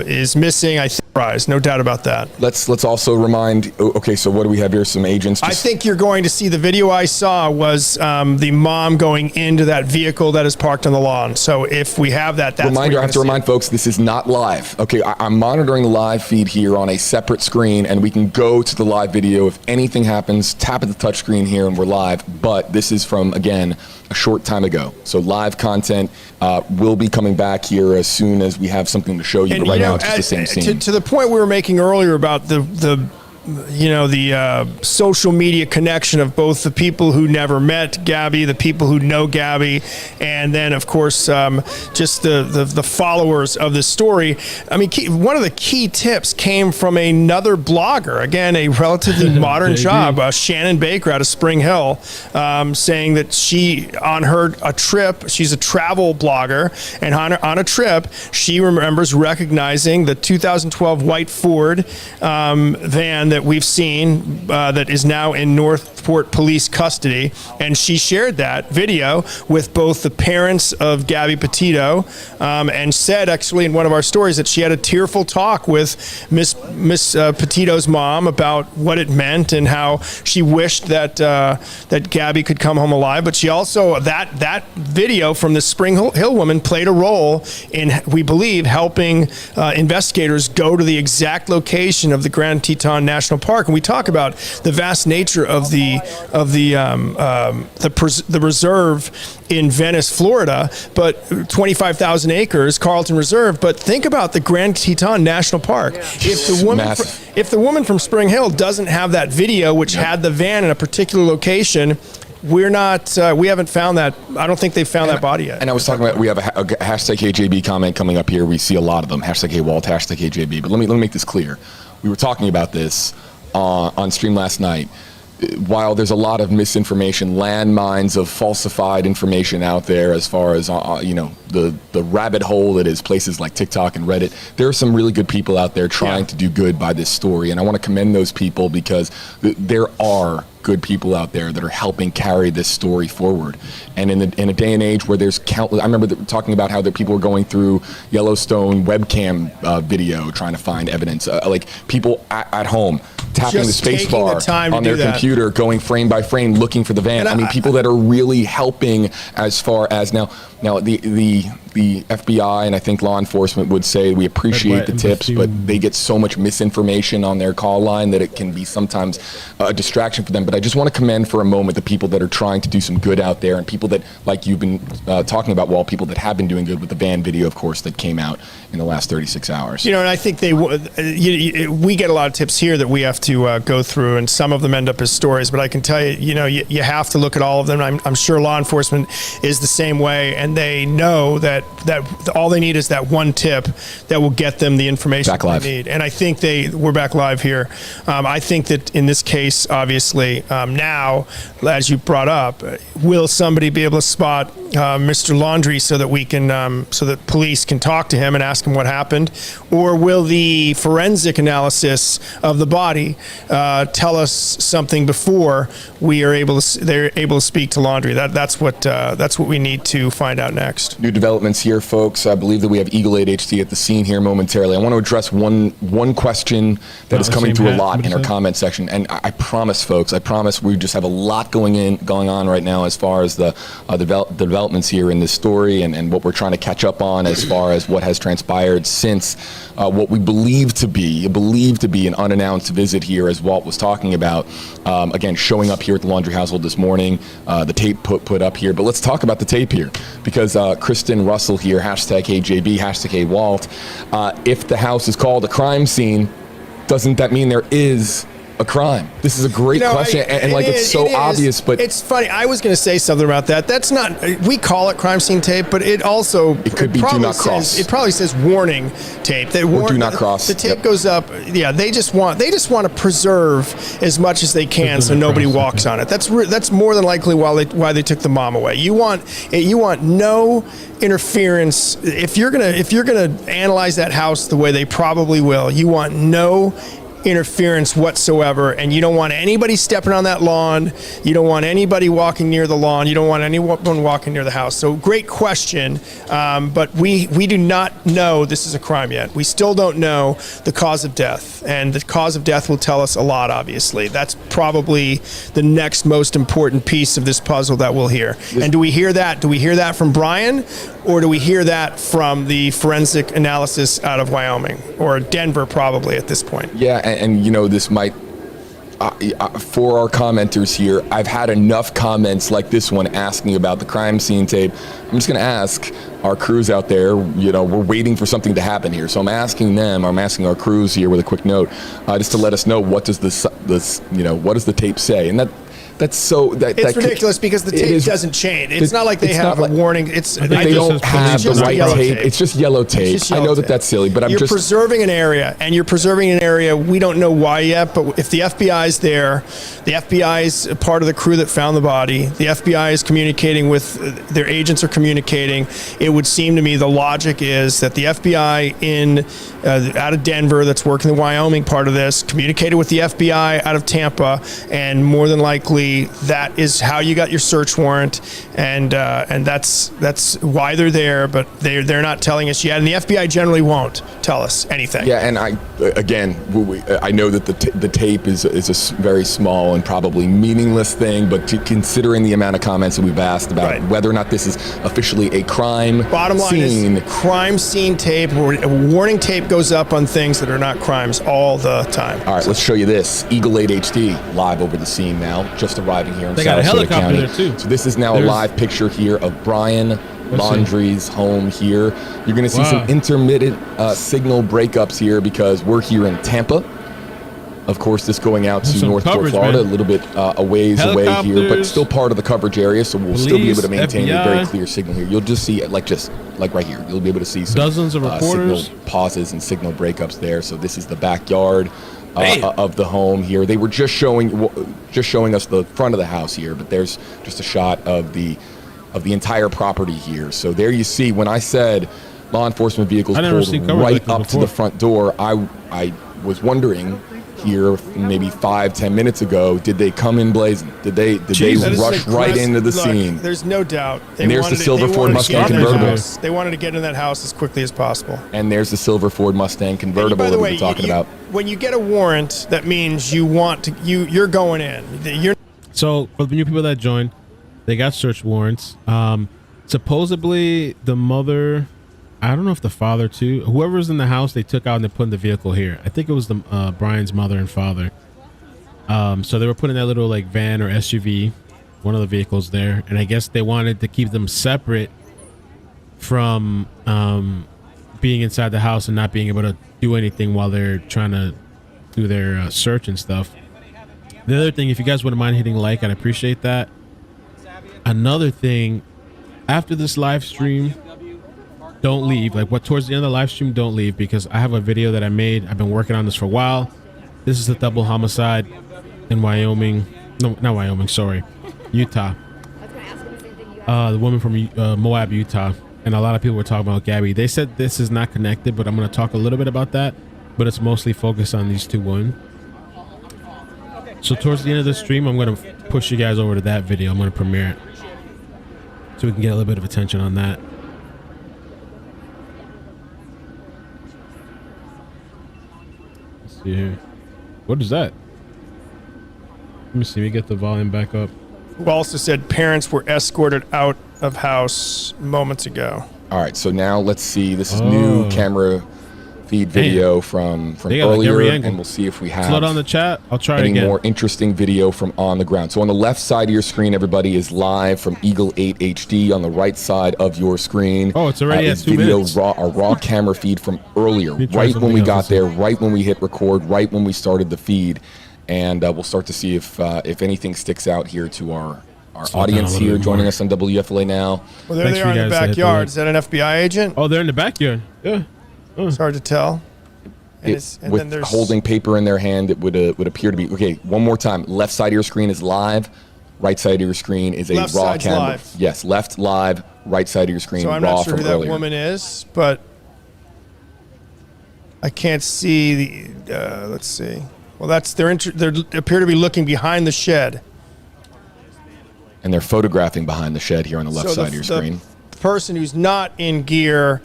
is missing. I think no doubt about that. Let's also remind. Okay, so what do we have here? Some agents. I think you're going to see the video I saw was the mom going into that vehicle that is parked on the lawn. So if we have that, that's reminder. I have to remind folks, this is not live. Okay, I'm monitoring the live feed here on a separate screen, and we can go to the live video if anything happens. Tap at the touch screen here, and we're live. But this is from, again, a short time ago. So live content will be coming back here as soon as we have something to show you. And but right now, it's just the same scene. To the point we were making earlier about the social media connection of both the people who never met Gabby, the people who know Gabby, and then of course just the followers of the story. I mean, one of the key tips came from another blogger, again a relatively modern job, Shannon Baker out of Spring Hill, saying that she on a trip, she's a travel blogger, and on a trip she remembers recognizing the 2012 white Ford van that we've seen that is now in Northport police custody, and she shared that video with both the parents of Gabby Petito and said actually in one of our stories that she had a tearful talk with Miss Petito's mom about what it meant and how she wished that that Gabby could come home alive. But she also, that video from the Spring Hill woman played a role in, we believe, helping investigators go to the exact location of the Grand Teton National Park. And we talk about the vast nature of the reserve in Venice, Florida, but 25,000 acres, Carlton Reserve. But think about the Grand Teton National Park. If the woman from Spring Hill doesn't have that video, which had the van in a particular location, we haven't found that. I don't think they've found that body yet. And I was talking about, we have a hashtag HJB comment coming up here. We see a lot of them. Hashtag HWalt, hashtag HJB. But let me make this clear. We were talking about this on stream last night. While there's a lot of misinformation, landmines of falsified information out there as far as the rabbit hole that is places like TikTok and Reddit, there are some really good people out there trying to do good by this story, and I want to commend those people because there are good people out there that are helping carry this story forward. And in a day and age where there's countless, I remember talking about how the people were going through Yellowstone webcam video trying to find evidence, like people at home tapping the space bar on their computer, going frame by frame looking for the van. I mean, people that are really helping as far as now the the FBI and I think law enforcement would say we appreciate the tips, but they get so much misinformation on their call line that it can be sometimes a distraction for them. But I just want to commend for a moment the people that are trying to do some good out there, and people that, like you've been talking about, Walt, people that have been doing good with the van video, of course, that came out in the last 36 hours. You know, and I think we get a lot of tips here that we have to go through, and some of them end up as stories. But I can tell you, you know, you have to look at all of them. I'm sure law enforcement is the same way, and they know that all they need is that one tip that will get them the information they need. And I think we're back live here. I think that in this case, obviously, now, as you brought up, will somebody be able to spot Mr. Laundrie so that we can, so that police can talk to him and ask him what happened, or will the forensic analysis of the body tell us something before they're able to speak to Laundrie? That's what we need to find out next. New developments here, folks. I believe that we have Eagle 8 HD at the scene here momentarily. I want to address one question that is coming through a lot in our comment section, and I promise, folks, we just have a lot going on right now as far as the developments here in this story and what we're trying to catch up on as far as what has transpired since what we believe to be an unannounced visit here, as Walt was talking about. Again, showing up here at the Laundrie household this morning, the tape put up here. But let's talk about the tape here, because Kristen Russell here, #HeyJB, #HeyWalt. If the house is called a crime scene, doesn't that mean there is a crime? This is a great question, and it's so obvious, but it's funny. I was going to say something about that. That's not, we call it crime scene tape, but it could be do not cross. It probably says warning tape. Or do not cross. The tape goes up. Yeah, they just want to preserve as much as they can so nobody walks on it. That's more than likely why they took the mom away. You want no interference. If you're gonna analyze that house the way they probably will, you want no interference whatsoever, and you don't want anybody stepping on that lawn. You don't want anybody walking near the lawn. You don't want anyone walking near the house. So great question, but we do not know this is a crime yet. We still don't know the cause of death, and the cause of death will tell us a lot, obviously. That's probably the next most important piece of this puzzle that we'll hear. And do we hear that? Do we hear that from Brian, or do we hear that from the forensic analysis out of Wyoming or Denver, probably at this point? Yeah, and you know, this might, for our commenters here, I've had enough comments like this one asking about the crime scene tape. I'm just going to ask our crews out there, you know, we're waiting for something to happen here. So I'm asking our crews here with a quick note, just to let us know, what does what does the tape say? And it's ridiculous because the tape doesn't change. It's not like they have a warning. They don't have the right tape. It's just yellow tape. I know that's silly, but you're preserving an area, we don't know why yet, but if the FBI is there, the FBI is part of the crew that found the body, the FBI is communicating with, their agents are communicating, it would seem to me the logic is that the FBI out of Denver that's working the Wyoming part of this communicated with the FBI out of Tampa, and more than likely that is how you got your search warrant, and that's why they're there, but they're not telling us yet, and the FBI generally won't tell us anything. Yeah, and I know that the tape is a very small and probably meaningless thing, but considering the amount of comments that we've asked about whether or not this is officially a crime bottom line scene, is crime scene tape, a warning tape goes up on things that are not crimes all the time. All right, let's show you this. Eagle 8 HD live over the scene now, just arriving here in they got a Sarasota helicopter County. there too. So this is now a live picture here of Brian Laundrie's home here. You're going to see some intermittent signal breakups here because we're here in Tampa. Of course, this going out to Northport, Florida, a little bit a ways away here, but still part of the coverage area, so we'll still be able to maintain a very clear signal here. You'll just see it like right here. You'll be able to see some dozens of reporters, signal pauses and signal breakups there. So this is the backyard of the home here. They were just showing us the front of the house here, but there's just a shot of the entire property here. So there you see, when I said law enforcement vehicles pulled right up to the front door, I was wondering here maybe 5-10 minutes ago, did they come in blazing? Did they rush right into the scene? There's no doubt. And there's the silver Ford Mustang convertible. They wanted to get into that house as quickly as possible. And there's the silver Ford Mustang convertible that we're talking about. When you get a warrant, that means you're going in. So for the new people that joined, they got search warrants. Supposedly the mother, I don't know if the father too, whoever's in the house, they took out and they put in the vehicle here. I think it was the Brian's mother and father. So they were putting that little like van or SUV, one of the vehicles there, and I guess they wanted to keep them separate from being inside the house and not being able to do anything while they're trying to do their search and stuff. The other thing, if you guys wouldn't mind hitting like, I'd appreciate that. Another thing, after this live stream, don't leave. Like towards the end of the live stream, don't leave, because I have a video that I made. I've been working on this for a while. This is a double homicide in Wyoming. No, not Wyoming, sorry. Utah. The woman from Moab, Utah. And a lot of people were talking about Gabby. They said this is not connected, but I'm going to talk a little bit about that. But it's mostly focused on these two women. So towards the end of the stream, I'm going to push you guys over to that video. I'm going to premiere it so we can get a little bit of attention on that. Let's see here. What is that? Let me see. Let me get the volume back up. Who also said parents were escorted out of house moments ago. All right, so now let's see. This is new camera feed video from earlier, and we'll see if we have flood on the chat. I'll try any again. more interesting video from on the ground. So on the left side of your screen, everybody, is live from Eagle 8 HD. On the right side of your screen, it's already at 2 video minutes. a raw camera feed from earlier, right when we got there, right when we hit record, right when we started the feed, and we'll start to see if anything sticks out here to our audience here joining us on WFLA now. Well, there they are in the backyard. Is that an FBI agent? Oh, they're in the backyard. Yeah. It's hard to tell. And With then there's holding paper in their hand, it would appear to be okay. One more time. Left side of your screen is live. Right side of your screen is a Left raw side's camera. live. Yes, left live. Right side of your screen So I'm raw not sure from who that earlier. woman is, but I can't see the. Let's see. Well, that's they appear to be looking behind the shed. And they're photographing behind the shed here on the left So side of your screen. The person who's not in gear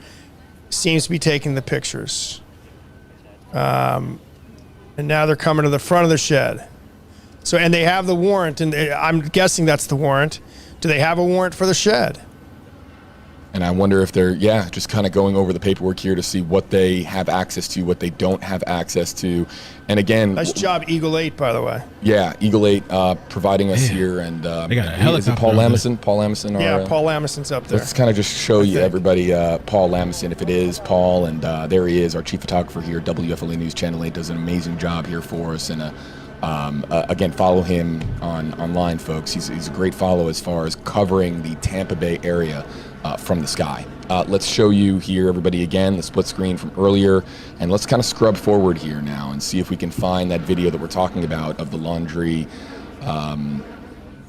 seems to be taking the pictures. And now they're coming to the front of the shed. So, and they have the warrant, and I'm guessing that's the warrant. Do they have a warrant for the shed? And I wonder if they're, just kind of going over the paperwork here to see what they have access to, what they don't have access to. And again, Nice job, Eagle 8, by the way. Yeah, Eagle 8 providing us here. And They got a is it helicopter Paul over Lamison? Paul Lamison? Yeah, Paul Lamison's up there. Let's kind of just show you everybody Paul Lamison, if it is Paul. And there he is, our chief photographer here, WFLA News Channel 8, does an amazing job here for us. And again, follow him online, folks. He's a great follow as far as covering the Tampa Bay area from the sky. Let's show you here, everybody, again, the split screen from earlier. And let's kind of scrub forward here now and see if we can find that video that we're talking about of the Laundrie,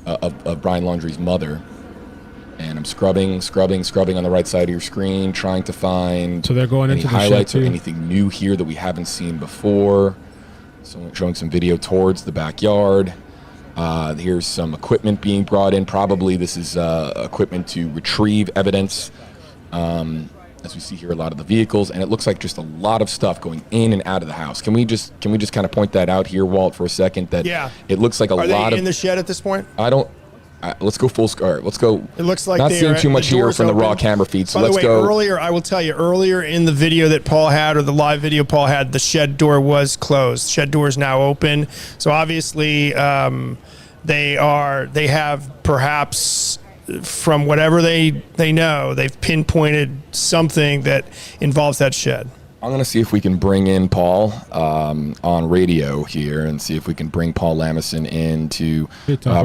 of Brian Laundrie's mother. And I'm scrubbing on the right side of your screen, trying to find So they're going any into the highlights shed or too? anything new here that we haven't seen before. So showing some video towards the backyard. Here's some equipment being brought in. Probably this is equipment to retrieve evidence. As we see here, a lot of the vehicles, and it looks like just a lot of stuff going in and out of the house. Can we just kind of point that out here, Walt, for a second? That it looks like a lot Are they of in the shed at this point? I don't. Let's go full score. Let's go. It looks like not they seeing are- too much the here door's from the raw open. camera feed. So By the let's way, go. earlier, I will tell you, earlier in the video that Paul had, or the live video Paul had, the shed door was closed. Shed door is now open. So obviously, they have perhaps, from whatever they know, they've pinpointed something that involves that shed. I'm going to see if we can bring in Paul on radio here and see if we can bring Paul Lamison in to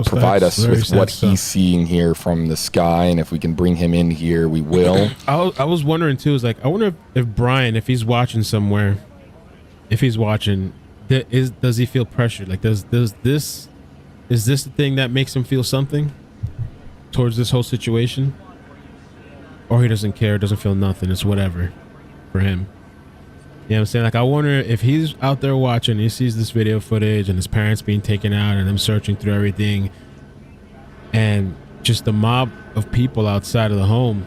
provide us with what he's seeing here from the sky. And if we can bring him in here, we will. I was wondering too, is like, I wonder if Brian, if he's watching somewhere, if he's watching, does he feel pressured? Like, is this the thing that makes him feel something towards this whole situation? Or he doesn't care, doesn't feel nothing, it's whatever for him. You know what I'm saying? Like, I wonder if he's out there watching, he sees this video footage and his parents being taken out and them searching through everything and just the mob of people outside of the home.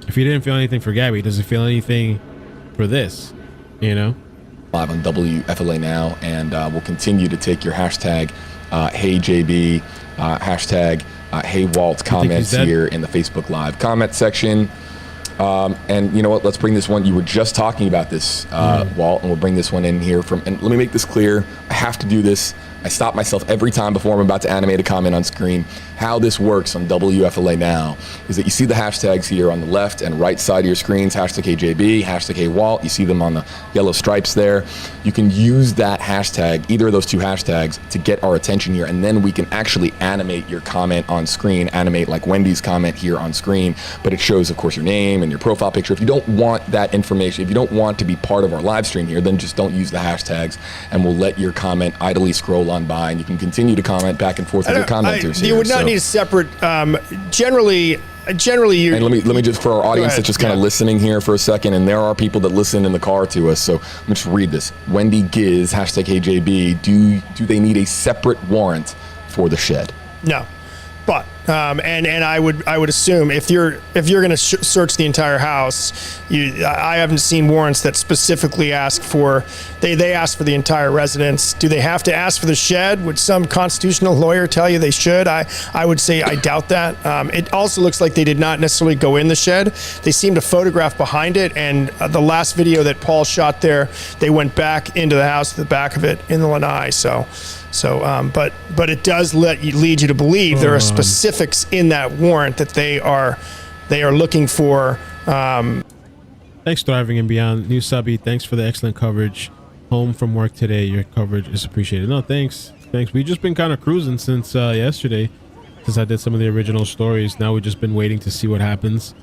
If he didn't feel anything for Gabby, does he feel anything for this? You know? Live on WFLA now, and we'll continue to take your hashtag HeyJB, hashtag Hey Walt comments here in the Facebook Live comment section. And you know what? Let's bring this one. You were just talking about this, Walt, and we'll bring this one in here from. And let me make this clear. I have to do this. I stop myself every time before I'm about to animate a comment on screen. How this works on WFLA Now is that you see the hashtags here on the left and right side of your screens, hashtag HJB, hashtag HeyWalt. You see them on the yellow stripes there. You can use that hashtag, either of those two hashtags, to get our attention here, and then we can actually animate your comment on screen, animate like Wendy's comment here on screen, but it shows, of course, your name and your profile picture. If you don't want that information, if you don't want to be part of our live stream here, then just don't use the hashtags, and we'll let your comment idly scroll on by, and you can continue to comment back and forth with your commenters here. You would not need a separate, generally you. And let me just, for our audience that's just kind of listening here for a second, and there are people that listen in the car to us, so let me just read this. Wendy Giz, hashtag HJB, do they need a separate warrant for the shed? No, but and I would assume if you're going to search the entire house, I haven't seen warrants that specifically ask for they ask for the entire residence. Do they have to ask for the shed? Would some constitutional lawyer tell you they should? I would say I doubt that. It also looks like they did not necessarily go in the shed. They seemed to photograph behind it, and the last video that Paul shot there, they went back into the house to the back of it in the lanai. But it does lead you to believe there are specifics in that warrant that they are looking for. Thanks, Thriving and Beyond. New subby, thanks for the excellent coverage. Home from work today. Your coverage is appreciated. No, thanks. We've just been kind of cruising since yesterday, since I did some of the original stories. Now we've just been waiting to see what happens.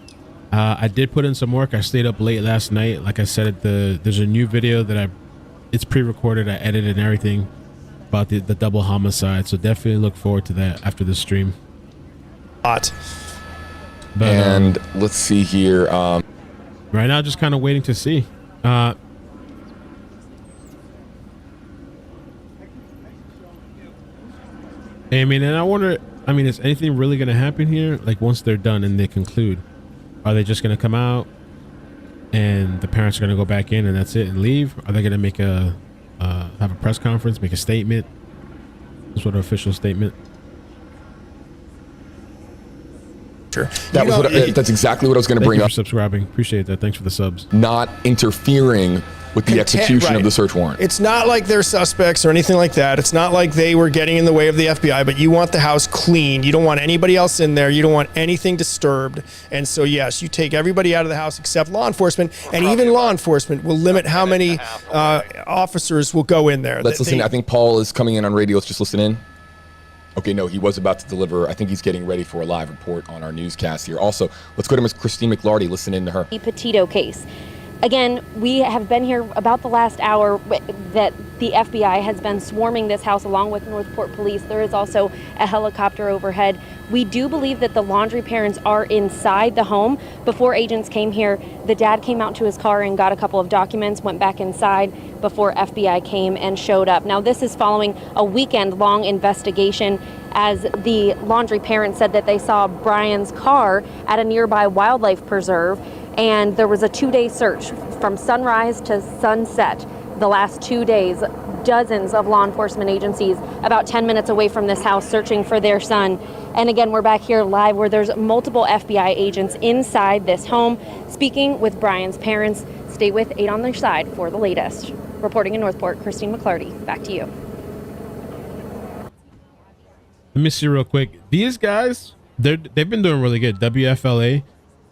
I did put in some work. I stayed up late last night. Like I said, there's a new video that it's pre-recorded. I edited and everything about the double homicide. So definitely look forward to that after the stream. But, and let's see here. Right now, just kind of waiting to see. I mean, and I wonder, is anything really going to happen here? Like once they're done and they conclude, are they just going to come out and the parents are going to go back in and that's it and leave? Are they going to make have a press conference, make a statement? Some sort of official statement? That's exactly what I was going to bring up. Thank you for subscribing. Appreciate that. Thanks for the subs. Not interfering with the execution of the search warrant. It's not like they're suspects or anything like that. It's not like they were getting in the way of the FBI, but you want the house clean. You don't want anybody else in there. You don't want anything disturbed. And so, yes, you take everybody out of the house except law enforcement, and even law enforcement will limit how many officers will go in there. Let's listen. I think Paul is coming in on radio. Let's just listen in. Okay, no, he was about to deliver. I think he's getting ready for a live report on our newscast here. Also, let's go to Ms. Christine McLarty. Listen in to her. The Petito case. Again, we have been here about the last hour that the FBI has been swarming this house along with Northport Police. There is also a helicopter overhead. We do believe that the Laundrie parents are inside the home. Before agents came here, the dad came out to his car and got a couple of documents, went back inside before FBI came and showed up. Now, this is following a weekend-long investigation as the Laundrie parents said that they saw Brian's car at a nearby wildlife preserve, and there was a 2-day search from sunrise to sunset. The last 2 days, dozens of law enforcement agencies about 10 minutes away from this house searching for their son. And again, we're back here live where there's multiple FBI agents inside this home speaking with Brian's parents. Stay with 8 on their side for the latest. Reporting in Northport, Christine McLarty, back to you. Let me see real quick. These guys, they've been doing really good. WFLA,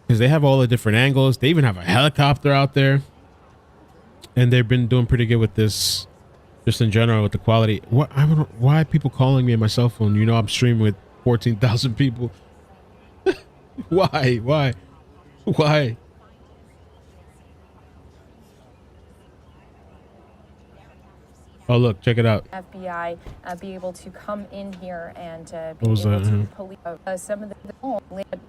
because they have all the different angles. They even have a helicopter out there. And they've been doing pretty good with this, just in general, with the quality. Why are people calling me on my cell phone? You know, I'm streaming with 14,000 people. Why? Oh, look, check it out. FBI be able to come in here and be able to police some of the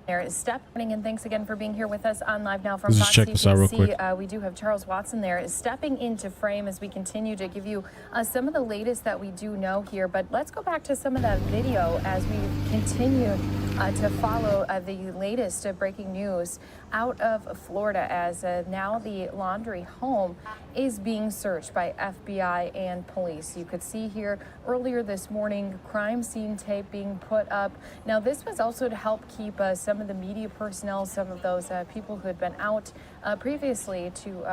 there is stepping in. Thanks again for being here with us on Live Now from Let's Fox. just check this out real quick. We do have Charles Watson there is stepping into frame as we continue to give you some of the latest that we do know here. But let's go back to some of that video as we continue to follow the latest breaking news out of Florida as now the Laundrie home is being searched by FBI and police. You could see here earlier this morning crime scene tape being put up. Now this was also to help keep some of the media personnel, some of those people who had been out previously to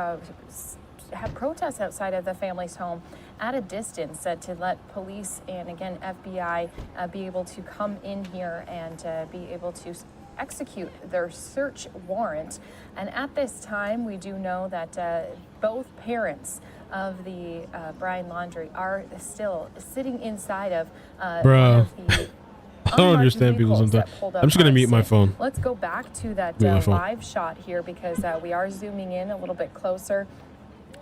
have protests outside of the family's home at a distance to let police and again FBI be able to come in here and be able to execute their search warrant. And at this time we do know that both parents of the Brian Laundrie are still sitting inside of one of the I don't understand people sometimes. I'm just gonna mute my phone. Let's go back to that live shot here because we are zooming in a little bit closer.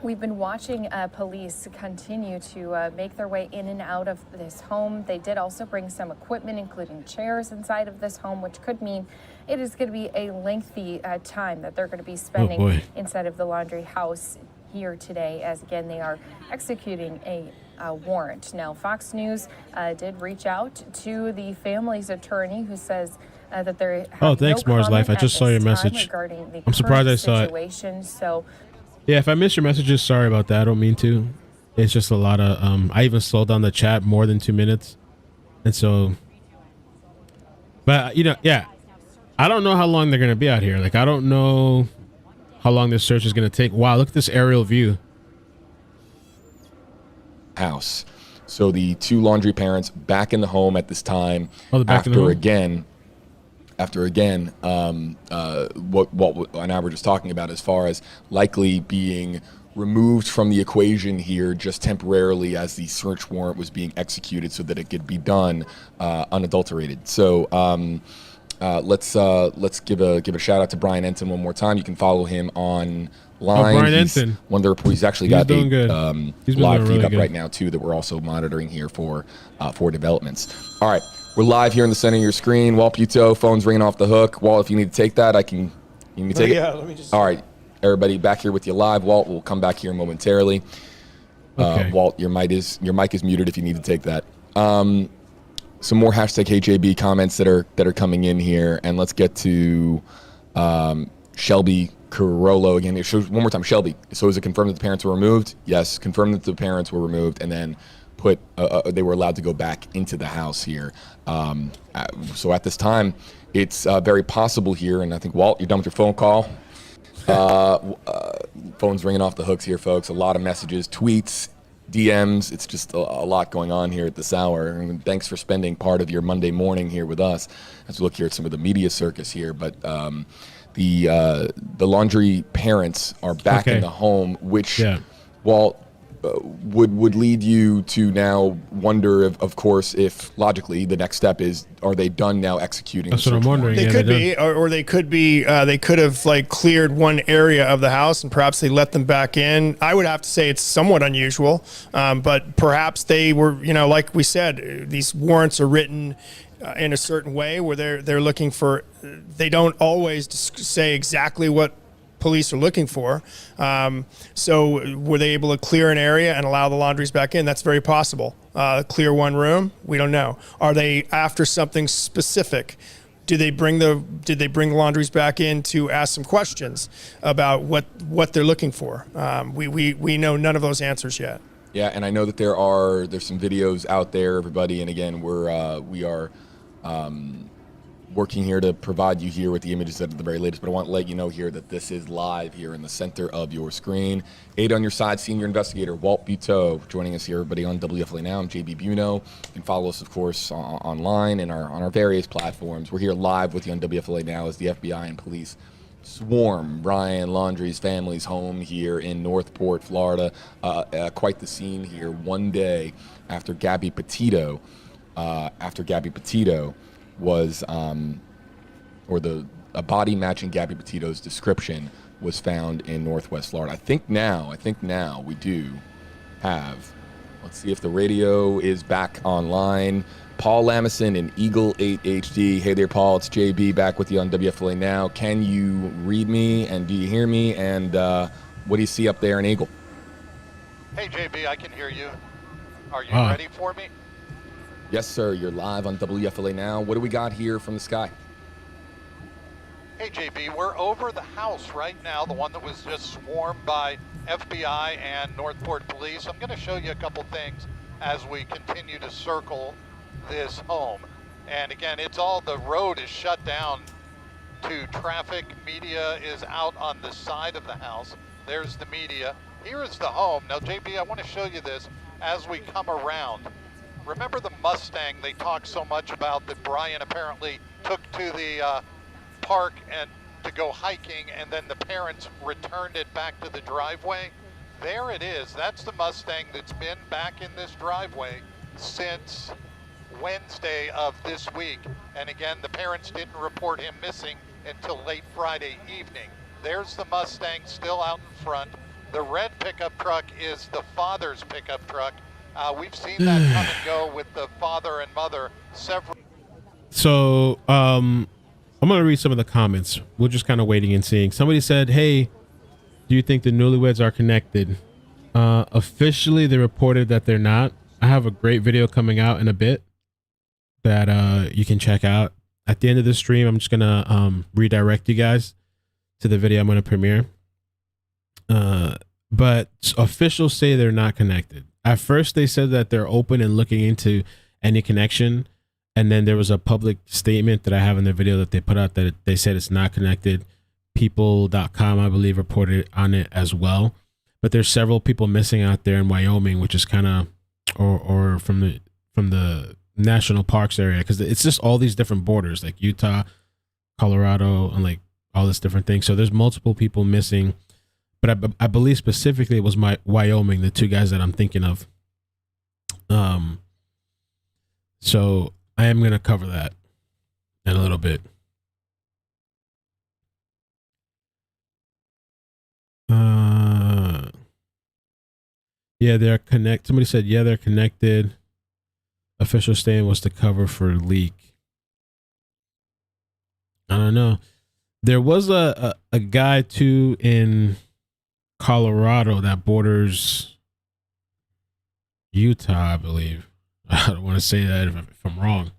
We've been watching police continue to make their way in and out of this home. They did also bring some equipment, including chairs inside of this home, which could mean it is going to be a lengthy time that they're going to be spending inside of the Laundrie house here today, as again, they are executing a warrant. Now, Fox News did reach out to the family's attorney who says that they're thanks, Mars Life. I just saw your message. I'm surprised I saw it. So yeah, if I missed your messages, sorry about that. I don't mean to. It's just a lot of I even slowed down the chat more than 2 minutes. And so, but you know, yeah, I don't know how long they're going to be out here. Like, I don't know how long this search is going to take. Wow, look at this aerial view. House. So the two Laundrie parents back in the home at this time after again, what Walt and I were just talking about as far as likely being removed from the equation here just temporarily as the search warrant was being executed so that it could be done unadulterated. So let's give a shout out to Brian Enton one more time. You can follow him online. Brian Enton. He's actually got a live feed up good right now too that we're also monitoring here for developments. All right. We're live here in the center of your screen. Walt Petito, phone's ringing off the hook. Walt, if you need to take that, you need to take it? Yeah, let me just... All right, everybody back here with you live. Walt will come back here momentarily. Okay. Walt, your mic is muted if you need to take that. Some more #HJB comments that are coming in here, and let's get to Shelby Carollo again. One more time, Shelby. So is it confirmed that the parents were removed? Yes, confirmed that the parents were removed, and then they were allowed to go back into the house here. So at this time, it's very possible here, and I think, Walt, you're done with your phone call. Phone's ringing off the hooks here, folks. A lot of messages, tweets, DMs. It's just a lot going on here at this hour. And thanks for spending part of your Monday morning here with us as we look here at some of the media circus here. But the Laundrie parents are back in the home, which, Walt, would lead you to now wonder, of course, if logically the next step is, are they done now executing? That's what I'm wondering. They could be, or they could be. They could have cleared one area of the house, and perhaps they let them back in. I would have to say it's somewhat unusual, but perhaps they were. Like we said, these warrants are written in a certain way where they're looking for. They don't always say exactly what police are looking for. So were they able to clear an area and allow the Laundries back in? That's very possible. Clear one room? We don't know. Are they after something specific? Did they bring the Laundries back in to ask some questions about what they're looking for? We know none of those answers yet. Yeah, and I know that there's some videos out there, everybody, and again, we are working here to provide you here with the images that are the very latest, but I want to let you know here that this is live here in the center of your screen. Aid on your side, senior investigator Walt Petito joining us here, everybody, on WFLA Now. I'm JB Buno. You can follow us, of course, online and on our various platforms. We're here live with you on WFLA Now as the FBI and police swarm Brian Laundrie's family's home here in Northport, Florida. Quite the scene here, one day after Gabby Petito was, a body matching Gabby Petito's description was found in Northwest Florida. I think now we do have, let's see if the radio is back online. Paul Lamison in Eagle 8 HD. Hey there, Paul, it's JB back with you on WFLA Now. Can you read me and do you hear me? And what do you see up there in Eagle? Hey, JB, I can hear you. Are you ready for me? Yes, sir. You're live on WFLA now. What do we got here from the sky? Hey, JB, we're over the house right now, the one that was just swarmed by FBI and Northport Police. I'm going to show you a couple things as we continue to circle this home. And again, it's all, the road is shut down to traffic. Media is out on the side of the house. There's the media. Here is the home. Now, JB, I want to show you this as we come around. Remember the Mustang they talk so much about that Brian apparently took to the park and to go hiking, and then the parents returned it back to the driveway? There it is. That's the Mustang that's been back in this driveway since Wednesday of this week. And again, the parents didn't report him missing until late Friday evening. There's the Mustang still out in front. The red pickup truck is the father's pickup truck. We've seen that come and go with the father and mother several. So, I'm going to read some of the comments. We're just kind of waiting and seeing. Somebody said, hey, do you think the newlyweds are connected? Officially, they reported that they're not. I have a great video coming out in a bit that you can check out. At the end of the stream, I'm just going to redirect you guys to the video I'm going to premiere. But officials say they're not connected. At first, they said that they're open and looking into any connection. And then there was a public statement that I have in the video that they put out that they said it's not connected. People.com, I believe, reported on it as well. But there's several people missing out there in Wyoming, which is kind of, or from the national parks area, because it's just all these different borders, like Utah, Colorado, and like all this different things. So there's multiple people missing. But I believe specifically it was Wyoming, the two guys that I'm thinking of. So I am going to cover that in a little bit. Yeah, they're connected. Somebody said, yeah, they're connected. Official statement was to cover for leak. I don't know. There was a guy too in Colorado that borders Utah, I believe. I don't want to say that if I'm wrong.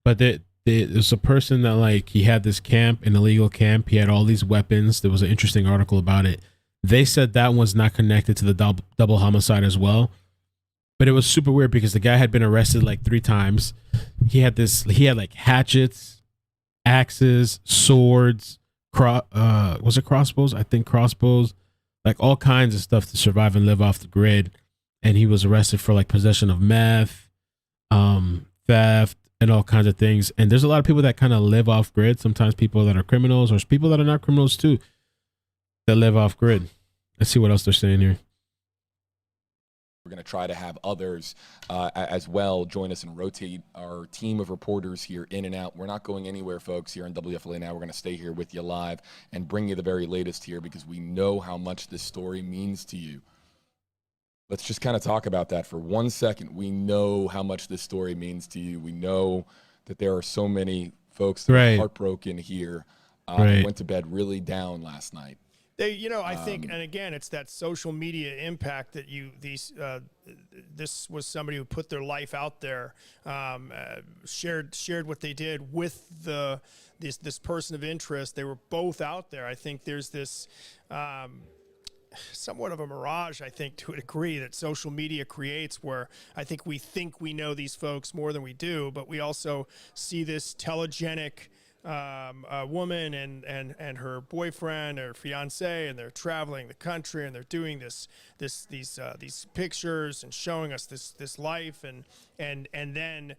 But there's a person that, like, he had this camp, an illegal camp. He had all these weapons. There was an interesting article about it. They said that one's not connected to the double homicide as well. But it was super weird because the guy had been arrested like 3 times. He had like hatchets, axes, swords, was it crossbows? I think crossbows, like all kinds of stuff to survive and live off the grid. And he was arrested for like possession of meth, theft, and all kinds of things. And there's a lot of people that kind of live off grid. Sometimes people that are criminals, or people that are not criminals too, that live off grid. Let's see what else they're saying here. We're going to try to have others as well join us and rotate our team of reporters here in and out. We're not going anywhere, folks, here on WFLA Now. We're going to stay here with you live and bring you the very latest here because we know how much this story means to you. Let's just kind of talk about that for 1 second. We know how much this story means to you. We know that there are so many folks that are heartbroken here. Went to bed really down last night. I think, and again, it's that social media impact that this was somebody who put their life out there, shared what they did with this person of interest. They were both out there. I think there's this somewhat of a mirage, I think, to a degree, that social media creates, where I think we know these folks more than we do, but we also see this telegenic woman and her boyfriend or fiance, and they're traveling the country and they're doing these pictures and showing us this life, and then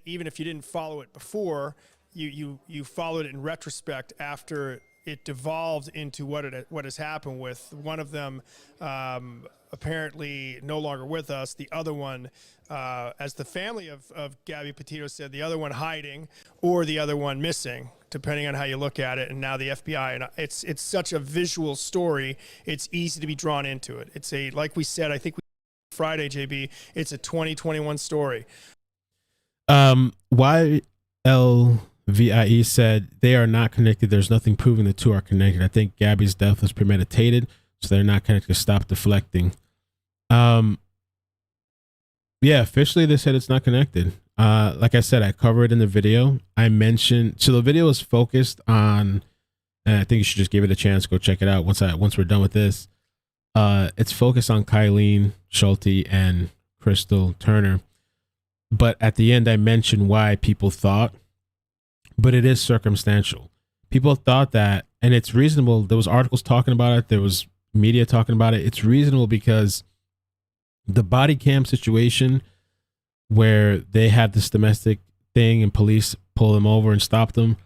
even if you didn't follow it before, you followed it in retrospect after it devolved into what has happened with one of them apparently no longer with us, the other one, as the family of Gabby Petito said, the other one hiding or the other one missing, depending on how you look at it. And now the FBI, and it's such a visual story, it's easy to be drawn into it. It's like we said, I think Friday, JB, it's a 2021 story. YLVIE said they are not connected. There's nothing proving the two are connected. I think Gabby's death was premeditated, so they're not connected. Stop deflecting. Yeah, officially they said it's not connected. Like I said, I covered in the video. I mentioned, so the video is focused on, and I think you should just give it a chance. Go check it out once we're done with this. It's focused on Kylene Schulte and Crystal Turner. But at the end, I mentioned why people thought, but it is circumstantial. People thought that, and it's reasonable. There was articles talking about it. There was media talking about it. It's reasonable because the body cam situation where they had this domestic thing and police pull them over and stop them.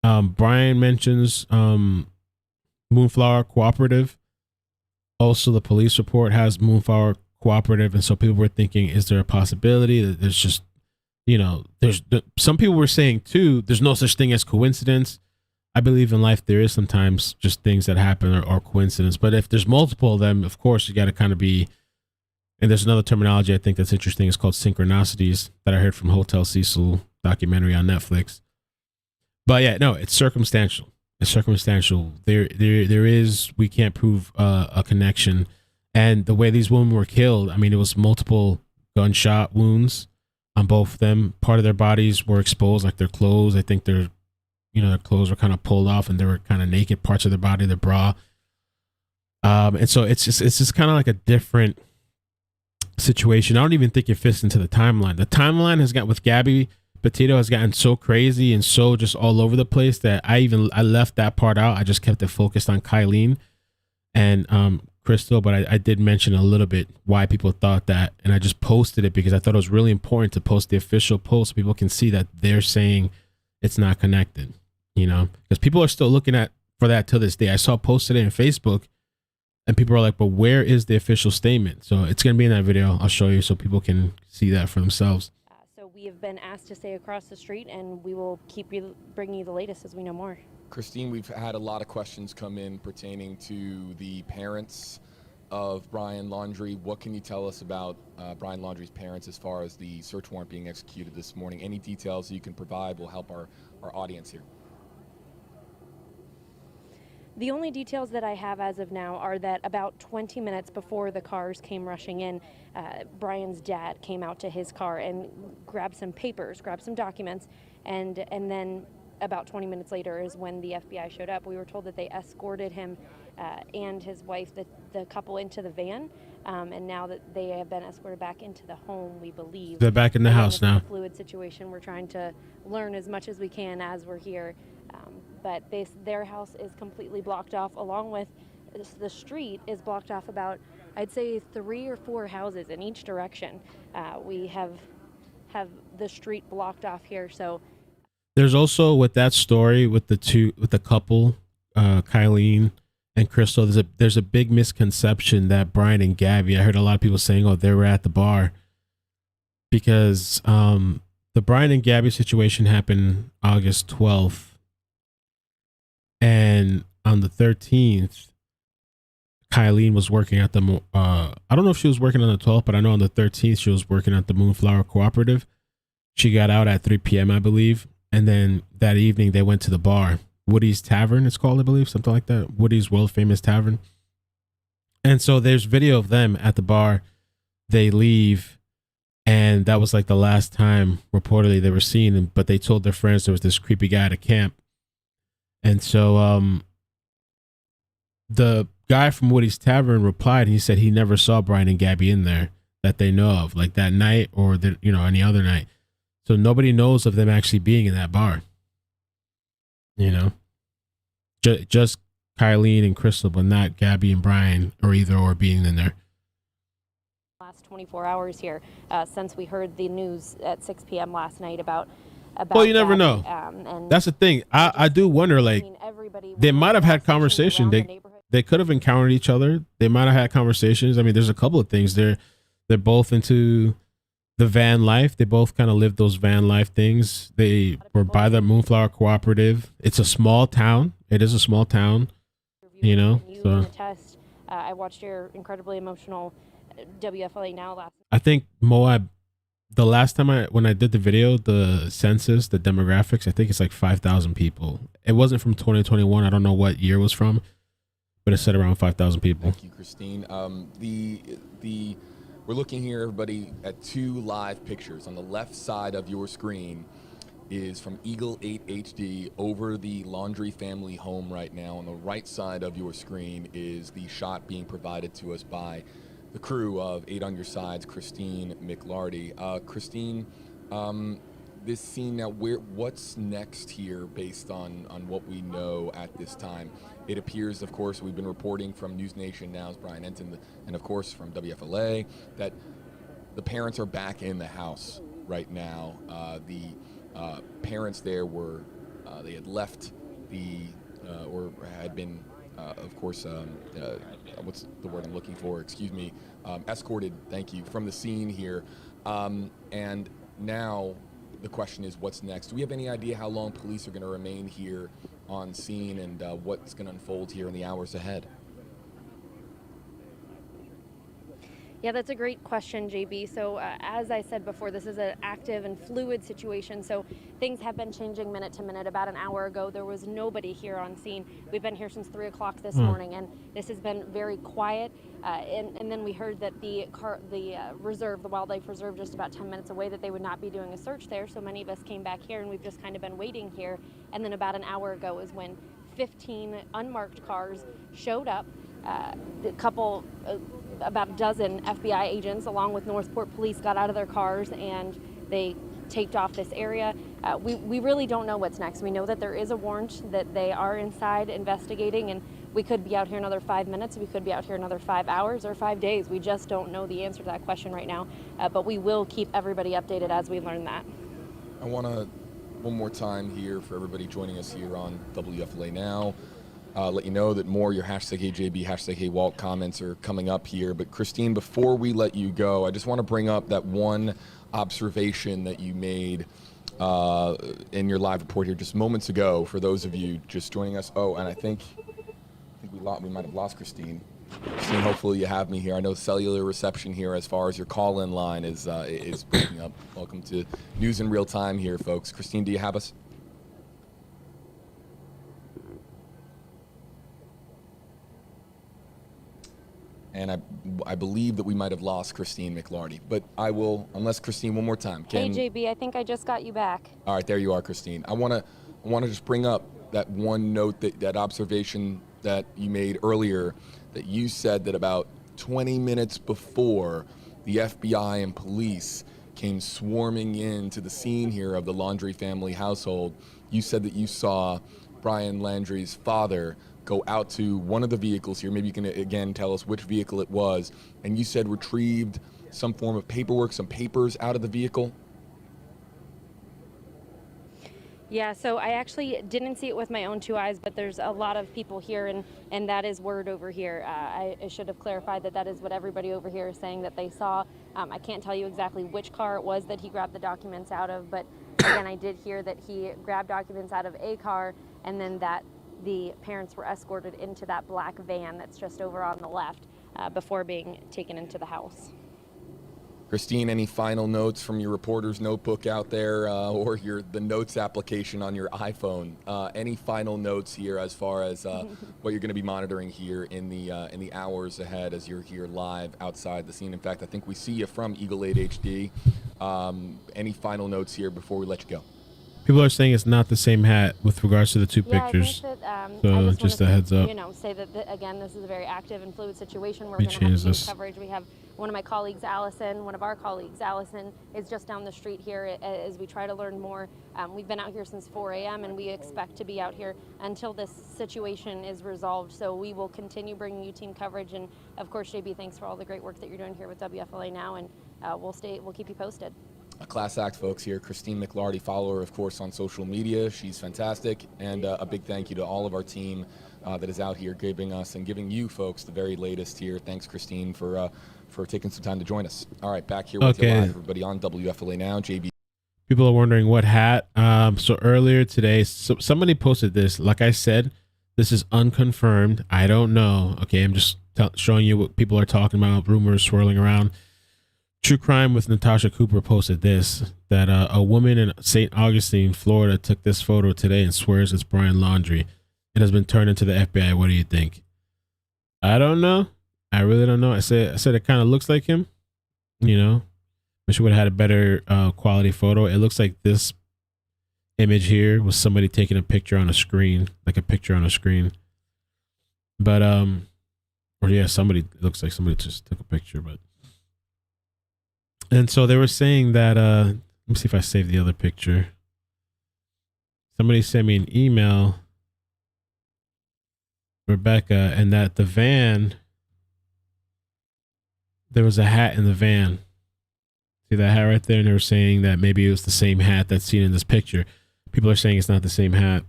Brian mentions Moonflower Cooperative. Also, the police report has Moonflower Cooperative, and so people were thinking, is there a possibility that there's just, some people were saying too, there's no such thing as coincidence. I believe in life there is sometimes just things that happen or coincidence, but if there's multiple of them, of course you got to kind of be. And there's another terminology I think that's interesting. It's called synchronicities that I heard from Hotel Cecil documentary on Netflix. But yeah, no, it's circumstantial. It's circumstantial. There is, we can't prove a connection. And the way these women were killed, I mean, it was multiple gunshot wounds on both of them. Part of their bodies were exposed, like their clothes. I think their clothes were kind of pulled off and they were kind of naked parts of their body, their bra. And so it's just kind of like a different situation. I don't even think it fits into the timeline. The timeline has got with Gabby Petito has gotten so crazy and so just all over the place that I left that part out. I just kept it focused on Kylene and Crystal, but I did mention a little bit why people thought that, and I just posted it because I thought it was really important to post the official post so people can see that they're saying it's not connected, because people are still looking for that till this day. I saw posted it in Facebook and people are like, but where is the official statement? So it's going to be in that video. I'll show you so people can see that for themselves. So we have been asked to stay across the street, and we will keep bringing you the latest as we know more. Christine, we've had a lot of questions come in pertaining to the parents of Brian Laundrie. What can you tell us about Brian Laundrie's parents as far as the search warrant being executed this morning? Any details you can provide will help our audience here. The only details that I have as of now are that about 20 minutes before the cars came rushing in, Brian's dad came out to his car and grabbed some papers, grabbed some documents, and then about 20 minutes later is when the FBI showed up. We were told that they escorted him and his wife, the couple, into the van, and now that they have been escorted back into the home, we believe. They're back in the house now. It's a fluid situation. We're trying to learn as much as we can as we're here. But their house is completely blocked off, along with the street is blocked off about, I'd say, 3 or 4 houses in each direction. We have the street blocked off here. So there's also, with that story with the couple, Kylene and Crystal, there's a big misconception that Brian and Gabby, I heard a lot of people saying, oh, they were at the bar, because the Brian and Gabby situation happened August 12th. And on the 13th, Kylene was working at the, I don't know if she was working on the 12th, but I know on the 13th, she was working at the Moonflower Cooperative. She got out at 3 p.m., I believe. And then that evening, they went to the bar. Woody's Tavern, it's called, I believe, something like that. Woody's world famous tavern. And so there's video of them at the bar. They leave. And that was like the last time, reportedly, they were seen. But they told their friends there was this creepy guy at a camp. And so the guy from Woody's Tavern replied, and he said he never saw Brian and Gabby in there that they know of, like that night or any other night. So nobody knows of them actually being in that bar. Just Kylene and Crystal, but not Gabby and Brian or either or being in there. Last 24 hours here since we heard the news at 6 p.m. last night about well, you never Gabby, know. and that's the thing. I do wonder, like, they might have had conversation. They could have encountered each other. They might have had conversations. I mean, there's a couple of things. They're both into the van life. They both kind of live those van life things. They were by the Moonflower Cooperative. It's a small town. It is a small town, so. I watched your incredibly emotional WFLA Now last night. I think Moab, the last time when I did the video, the census, the demographics, I think it's like 5,000 people. It wasn't from 2021. I don't know what year it was from, but it said around 5,000 people. Thank you, Christine. The We're looking here, everybody, at two live pictures. On the left side of your screen is from Eagle 8 HD over the Laundrie family home right now. On the right side of your screen is the shot being provided to us by the crew of 8 on Your Side's Christine McLaundrie. Christine, this scene now, what's next here based on what we know at this time? It appears, of course, we've been reporting from News Nation Now's Brian Enton, and of course from WFLA, that the parents are back in the house right now. The parents there were, they had left or had been, of course, what's the word I'm looking for? Excuse me, escorted, thank you, from the scene here. And now the question is, what's next? Do we have any idea how long police are going to remain here on scene and what's going to unfold here in the hours ahead? Yeah, that's a great question, JB. So as I said before, this is an active and fluid situation. So things have been changing minute to minute. About an hour ago, there was nobody here on scene. We've been here since 3 o'clock this morning, and this has been very quiet. And then we heard that the reserve, the wildlife reserve, just about 10 minutes away, that they would not be doing a search there. So many of us came back here, and we've just kind of been waiting here. And then about an hour ago is when 15 unmarked cars showed up. About a dozen FBI agents along with Northport Police got out of their cars and they taped off this area. We really don't know what's next. We know that there is a warrant, that they are inside investigating, and we could be out here another 5 minutes, we could be out here another 5 hours or 5 days. We just don't know the answer to that question right now, but we will keep everybody updated as we learn that. I want to, one more time here for everybody joining us here on WFLA Now, let you know that more your #AJB, #HeyWalt comments are coming up here. But Christine, before we let you go, I just want to bring up that one observation that you made in your live report here just moments ago for those of you just joining us. Oh, and I think we might have lost Christine. Christine, hopefully you have me here. I know cellular reception here as far as your call-in line is breaking up. Welcome to News in Real Time here, folks. Christine, do you have us? And I believe that we might have lost Christine McLaundrie, but I will, unless Christine, one more time. Hey, JB, I think I just got you back. All right, there you are, Christine. I want to just bring up that one note, that observation that you made earlier, that you said that about 20 minutes before the FBI and police came swarming into the scene here of the Laundrie family household, you said that you saw Brian Laundrie's father go out to one of the vehicles here. Maybe you can again tell us which vehicle it was. And you said retrieved some form of paperwork, some papers out of the vehicle. Yeah, so I actually didn't see it with my own 2 eyes, but there's a lot of people here, and that is word over here. I should have clarified that is what everybody over here is saying that they saw. I can't tell you exactly which car it was that he grabbed the documents out of, but again, I did hear that he grabbed documents out of a car, and then that the parents were escorted into that black van that's just over on the left before being taken into the house. Christine, any final notes from your reporter's notebook out there or the notes application on your iPhone? Any final notes here as far as what you're going to be monitoring here in the hours ahead as you're here live outside the scene? In fact, I think we see you from Eagle 8 HD. Any final notes here before we let you go? People are saying it's not the same hat with regards to the two pictures. I think that, so just a heads up. Say that again, this is a very active and fluid situation. We're going to have team coverage. We have one of my colleagues, Allison, one of our colleagues, Allison, is just down the street here as we try to learn more. We've been out here since 4 a.m. and we expect to be out here until this situation is resolved. So we will continue bringing you team coverage. And of course, JB, thanks for all the great work that you're doing here with WFLA Now, and we'll keep you posted. A class act, folks, here. Christine McLaundrie, follow her, of course, on social media. She's fantastic. And a big thank you to all of our team that is out here giving us and giving you folks the very latest here. Thanks, Christine, for taking some time to join us. All right, back here with you live, everybody, on WFLA Now. JB. People are wondering what hat. So earlier today, somebody posted this. Like I said, this is unconfirmed. I don't know. Okay, I'm just showing you what people are talking about, rumors swirling around. True Crime with Natasha Cooper posted this, that a woman in St. Augustine, Florida took this photo today and swears it's Brian Laundrie. It has been turned into the FBI. What do you think? I don't know. I really don't know. I said it kind of looks like him. You know, wish we would have had a better quality photo. It looks like this image here was somebody taking a picture on a screen, like a picture on a screen. But or yeah, somebody, it looks like somebody just took a picture. But and so they were saying that let me see if I saved the other picture. Somebody sent me an email, Rebecca, and that the van, there was a hat in the van. See that hat right there? And they were saying that maybe it was the same hat that's seen in this picture. People are saying it's not the same hat.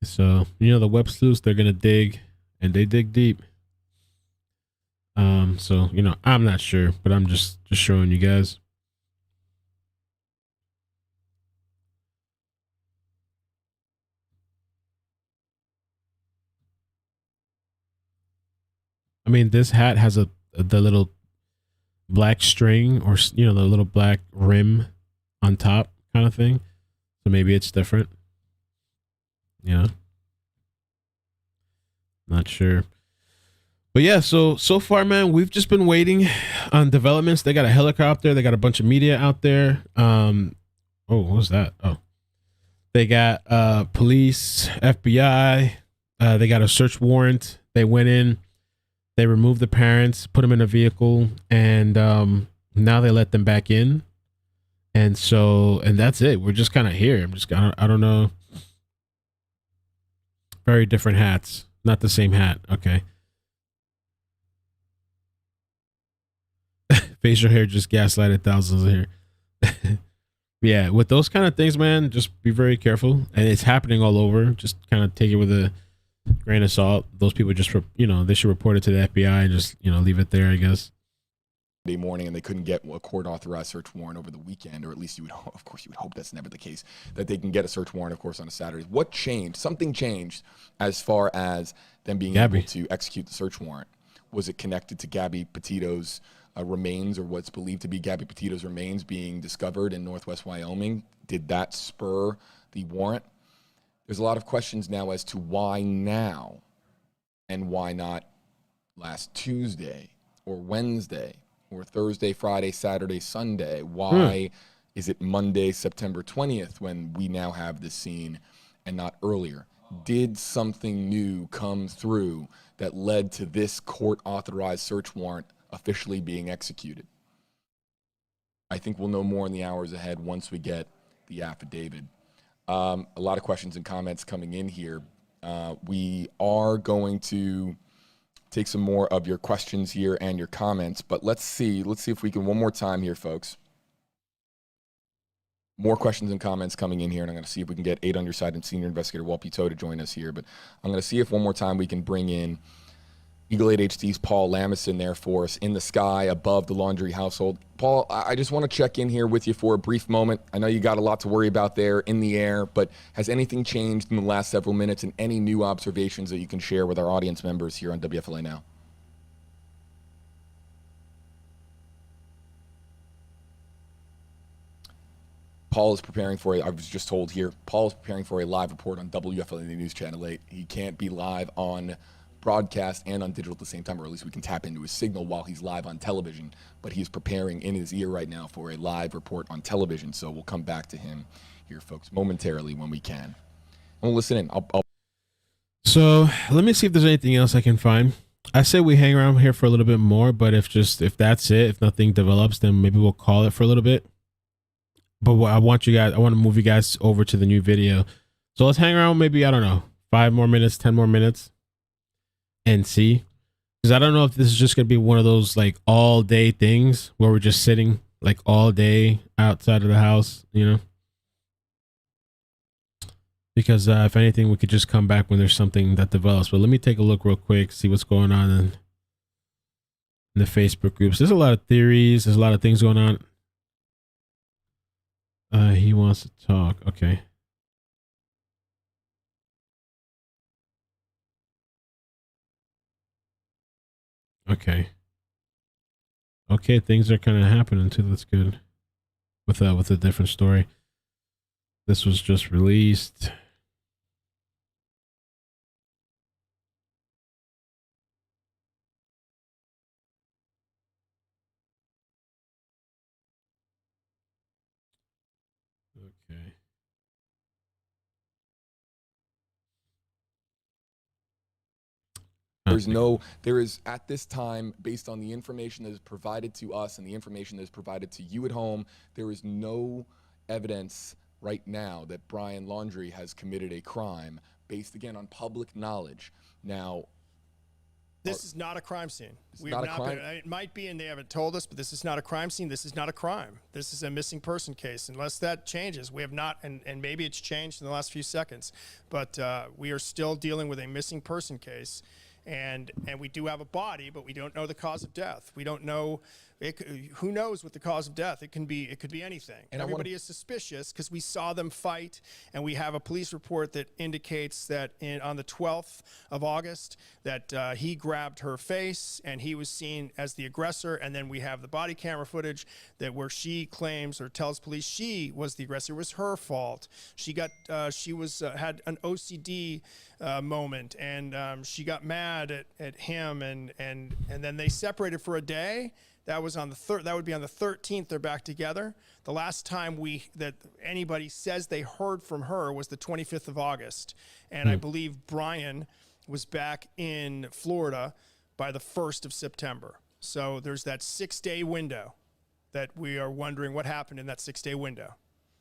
So, you know, the web sleuths, they're going to dig, and they dig deep. So, you know, I'm not sure, but I'm just showing you guys. I mean, this hat has the little black string, or, you know, the little black rim on top kind of thing. So maybe it's different. Yeah. Not sure. But yeah, so far, man, we've just been waiting on developments. They got a helicopter. They got a bunch of media out there. Oh, what was that? Oh, they got police, FBI. They got a search warrant. They went in. They removed the parents, put them in a vehicle, and now they let them back in. And so, and that's it. We're just kind of here. I don't know. Very different hats. Not the same hat. Okay. Facial hair just gaslighted thousands of here. Yeah, with those kind of things, man, just be very careful. And it's happening all over. Just kind of take it with a grain of salt. Those people just, you know, they should report it to the FBI and just, you know, leave it there, I guess. Morning, and they couldn't get a court-authorized search warrant over the weekend, or at least you would, of course, you would hope that's never the case, that they can get a search warrant, of course, on a Saturday. What changed? Something changed as far as them being able to execute the search warrant. Was it connected to Gabby Petito's remains, or what's believed to be Gabby Petito's remains being discovered in Northwest Wyoming? Did that spur the warrant? There's a lot of questions now as to why now, and why not last Tuesday or Wednesday, or Thursday, Friday, Saturday, Sunday. Why is it Monday, September 20th, when we now have this scene and not earlier? Did something new come through that led to this court-authorized search warrant officially being executed? I think we'll know more in the hours ahead once we get the affidavit. A lot of questions and comments coming in here. We are going to take some more of your questions here and your comments, but let's see if we can, one more time here, folks. More questions and comments coming in here, and I'm going to see if we can get Aid on Your Side and Senior Investigator Walt Petito to join us here, but I'm going to see if one more time we can bring in Eagle 8 HD's Paul Lamison there for us in the sky above the Laundrie household. Paul, I just want to check in here with you for a brief moment. I know you got a lot to worry about there in the air, but has anything changed in the last several minutes, and any new observations that you can share with our audience members here on WFLA Now? Paul is preparing for I was just told here, Paul is preparing for a live report on WFLA News Channel 8. He can't be live on broadcast and on digital at the same time, or at least we can tap into his signal while he's live on television, but he's preparing in his ear right now for a live report on television, so we'll come back to him here, folks, momentarily when we can. And we'll listen in. So let me see if there's anything else I can find. I say we hang around here for a little bit more, but if that's it, if nothing develops, then maybe we'll call it for a little bit. But I want to move you guys over to the new video. So let's hang around maybe, I don't know, 5 more minutes, 10 more minutes and see. Because I don't know if this is just going to be one of those like all day things where we're just sitting like all day outside of the house, you know? Because if anything, we could just come back when there's something that develops. But let me take a look real quick, see what's going on in the Facebook groups. There's a lot of theories. There's a lot of things going on. He wants to talk. Okay. Okay, things are kind of happening too. That's good. With a different story. This was just released. there is at this time, based on the information that is provided to us and the information that is provided to you at home, there is no evidence right now that Brian Laundrie has committed a crime based, again, on public knowledge. Now, this is not a crime scene. We have not been, it might be, and they haven't told us, but this is not a crime scene. This is not a crime. This is a missing person case. Unless that changes, we have not, and maybe it's changed in the last few seconds, but we are still dealing with a missing person case. And we do have a body, but we don't know the cause of death. We don't know. Who knows what the cause of death? It could be anything. And everybody is suspicious because we saw them fight, and we have a police report that indicates that on the 12th of August that he grabbed her face and he was seen as the aggressor. And then we have the body camera footage that where she claims or tells police she was the aggressor. It was her fault. She got had an OCD moment, and she got mad at him, and then they separated for a day. That was on the that would be on the 13th. They're back together. The last time that anybody says they heard from her was the 25th of August, and I believe Brian was back in Florida by the 1st of September. So there's that 6-day window that we are wondering what happened in that 6-day window.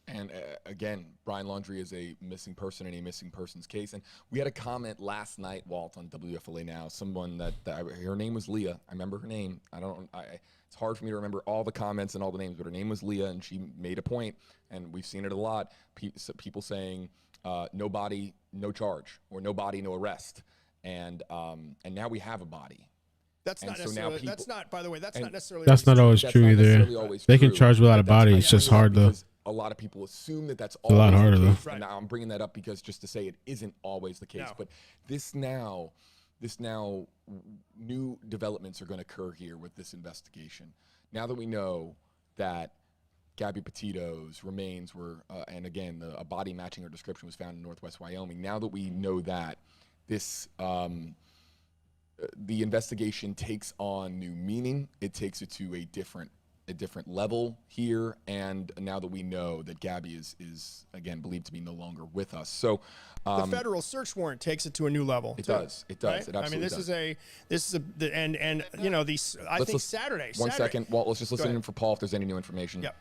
And again, Brian Laundrie is a missing person in a missing persons case. And we had a comment last night, Walt, on WFLA Now. Someone that her name was Leah. I remember her name. It's hard for me to remember all the comments and all the names, but her name was Leah, and she made a point, and we've seen it a lot. People saying no body, no charge, or no body, no arrest. And now we have a body. That's not necessarily. That's not. By the way, that's not necessarily. That's not always true either. They can charge without a body. It's just hard though. A lot of people assume that that's a lot harder though. And now I'm bringing that up because just to say it isn't always the case. No. But this now new developments are going to occur here with this investigation. Now that we know that Gabby Petito's remains were, and again, a body matching her description was found in Northwest Wyoming. Now that we know that, this the investigation takes on new meaning. It takes it to a different level here, and now that we know that Gabby is again believed to be no longer with us, so the federal search warrant takes it to a new level. It does. It does. Right? It absolutely I mean, this is a and you know these. Saturday. One second. Well, let's just listen in for Paul if there's any new information. Yep.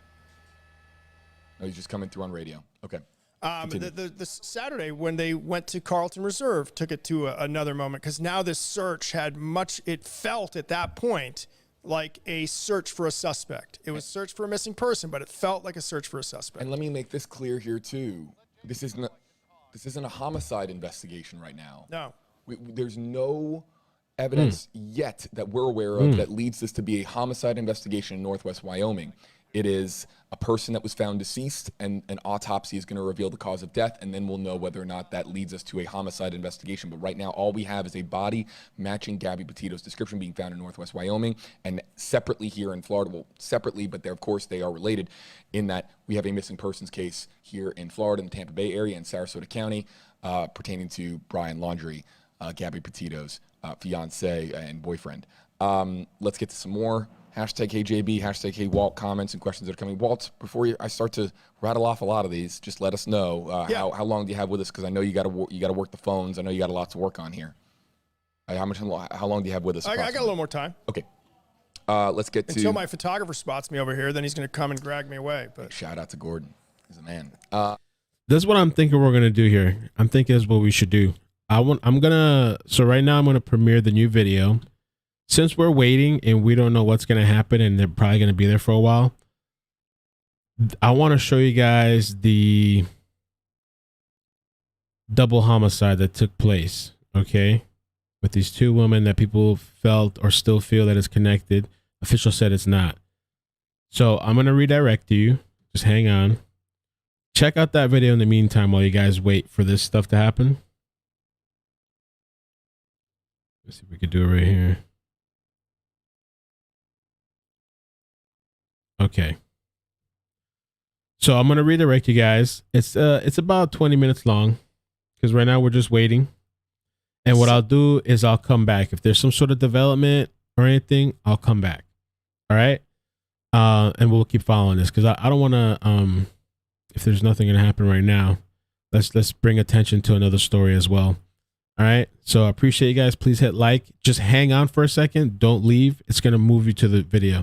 No, he's just coming through on radio. Okay. The Saturday when they went to Carlton Reserve took it to another moment because now this search had it felt at that point like a search for a suspect. It was search for a missing person, but it felt like a search for a suspect. And let me make this clear here too. This isn't a homicide investigation right now. No. There's no evidence yet that we're aware of that leads this to be a homicide investigation in Northwest Wyoming. It is a person that was found deceased, and an autopsy is going to reveal the cause of death, and then we'll know whether or not that leads us to a homicide investigation. But right now, all we have is a body matching Gabby Petito's description being found in Northwest Wyoming, and separately here in Florida. Well, separately, but of course they are related in that we have a missing persons case here in Florida, in the Tampa Bay area, in Sarasota County, pertaining to Brian Laundrie, Gabby Petito's fiance and boyfriend. Let's get to some more. #HeyJB, #HeyWalt comments and questions that are coming. Walt, before I start to rattle off a lot of these, just let us know how long do you have with us, because I know you got to work the phones. I know you got a lot to work on here. How long do you have with us? I got a little more time. Okay. Let's get to until my photographer spots me over here. Then he's going to come and drag me away. But shout out to Gordon, he's a man. This is what I'm thinking we're gonna do here. I'm thinking this is what we should do. So right now I'm gonna premiere the new video. Since we're waiting and we don't know what's going to happen and they're probably going to be there for a while, I want to show you guys the double homicide that took place, okay? With these two women that people felt or still feel that is connected. Official said it's not. So I'm going to redirect you. Just hang on. Check out that video in the meantime while you guys wait for this stuff to happen. Let's see if we can do it right here. Okay. So I'm going to redirect you guys. It's about 20 minutes long because right now we're just waiting. And what I'll do is I'll come back. If there's some sort of development or anything, I'll come back. All right. And we'll keep following this because I don't want to, if there's nothing going to happen right now, let's bring attention to another story as well. All right. So I appreciate you guys. Please hit like. Just hang on for a second. Don't leave. It's going to move you to the video.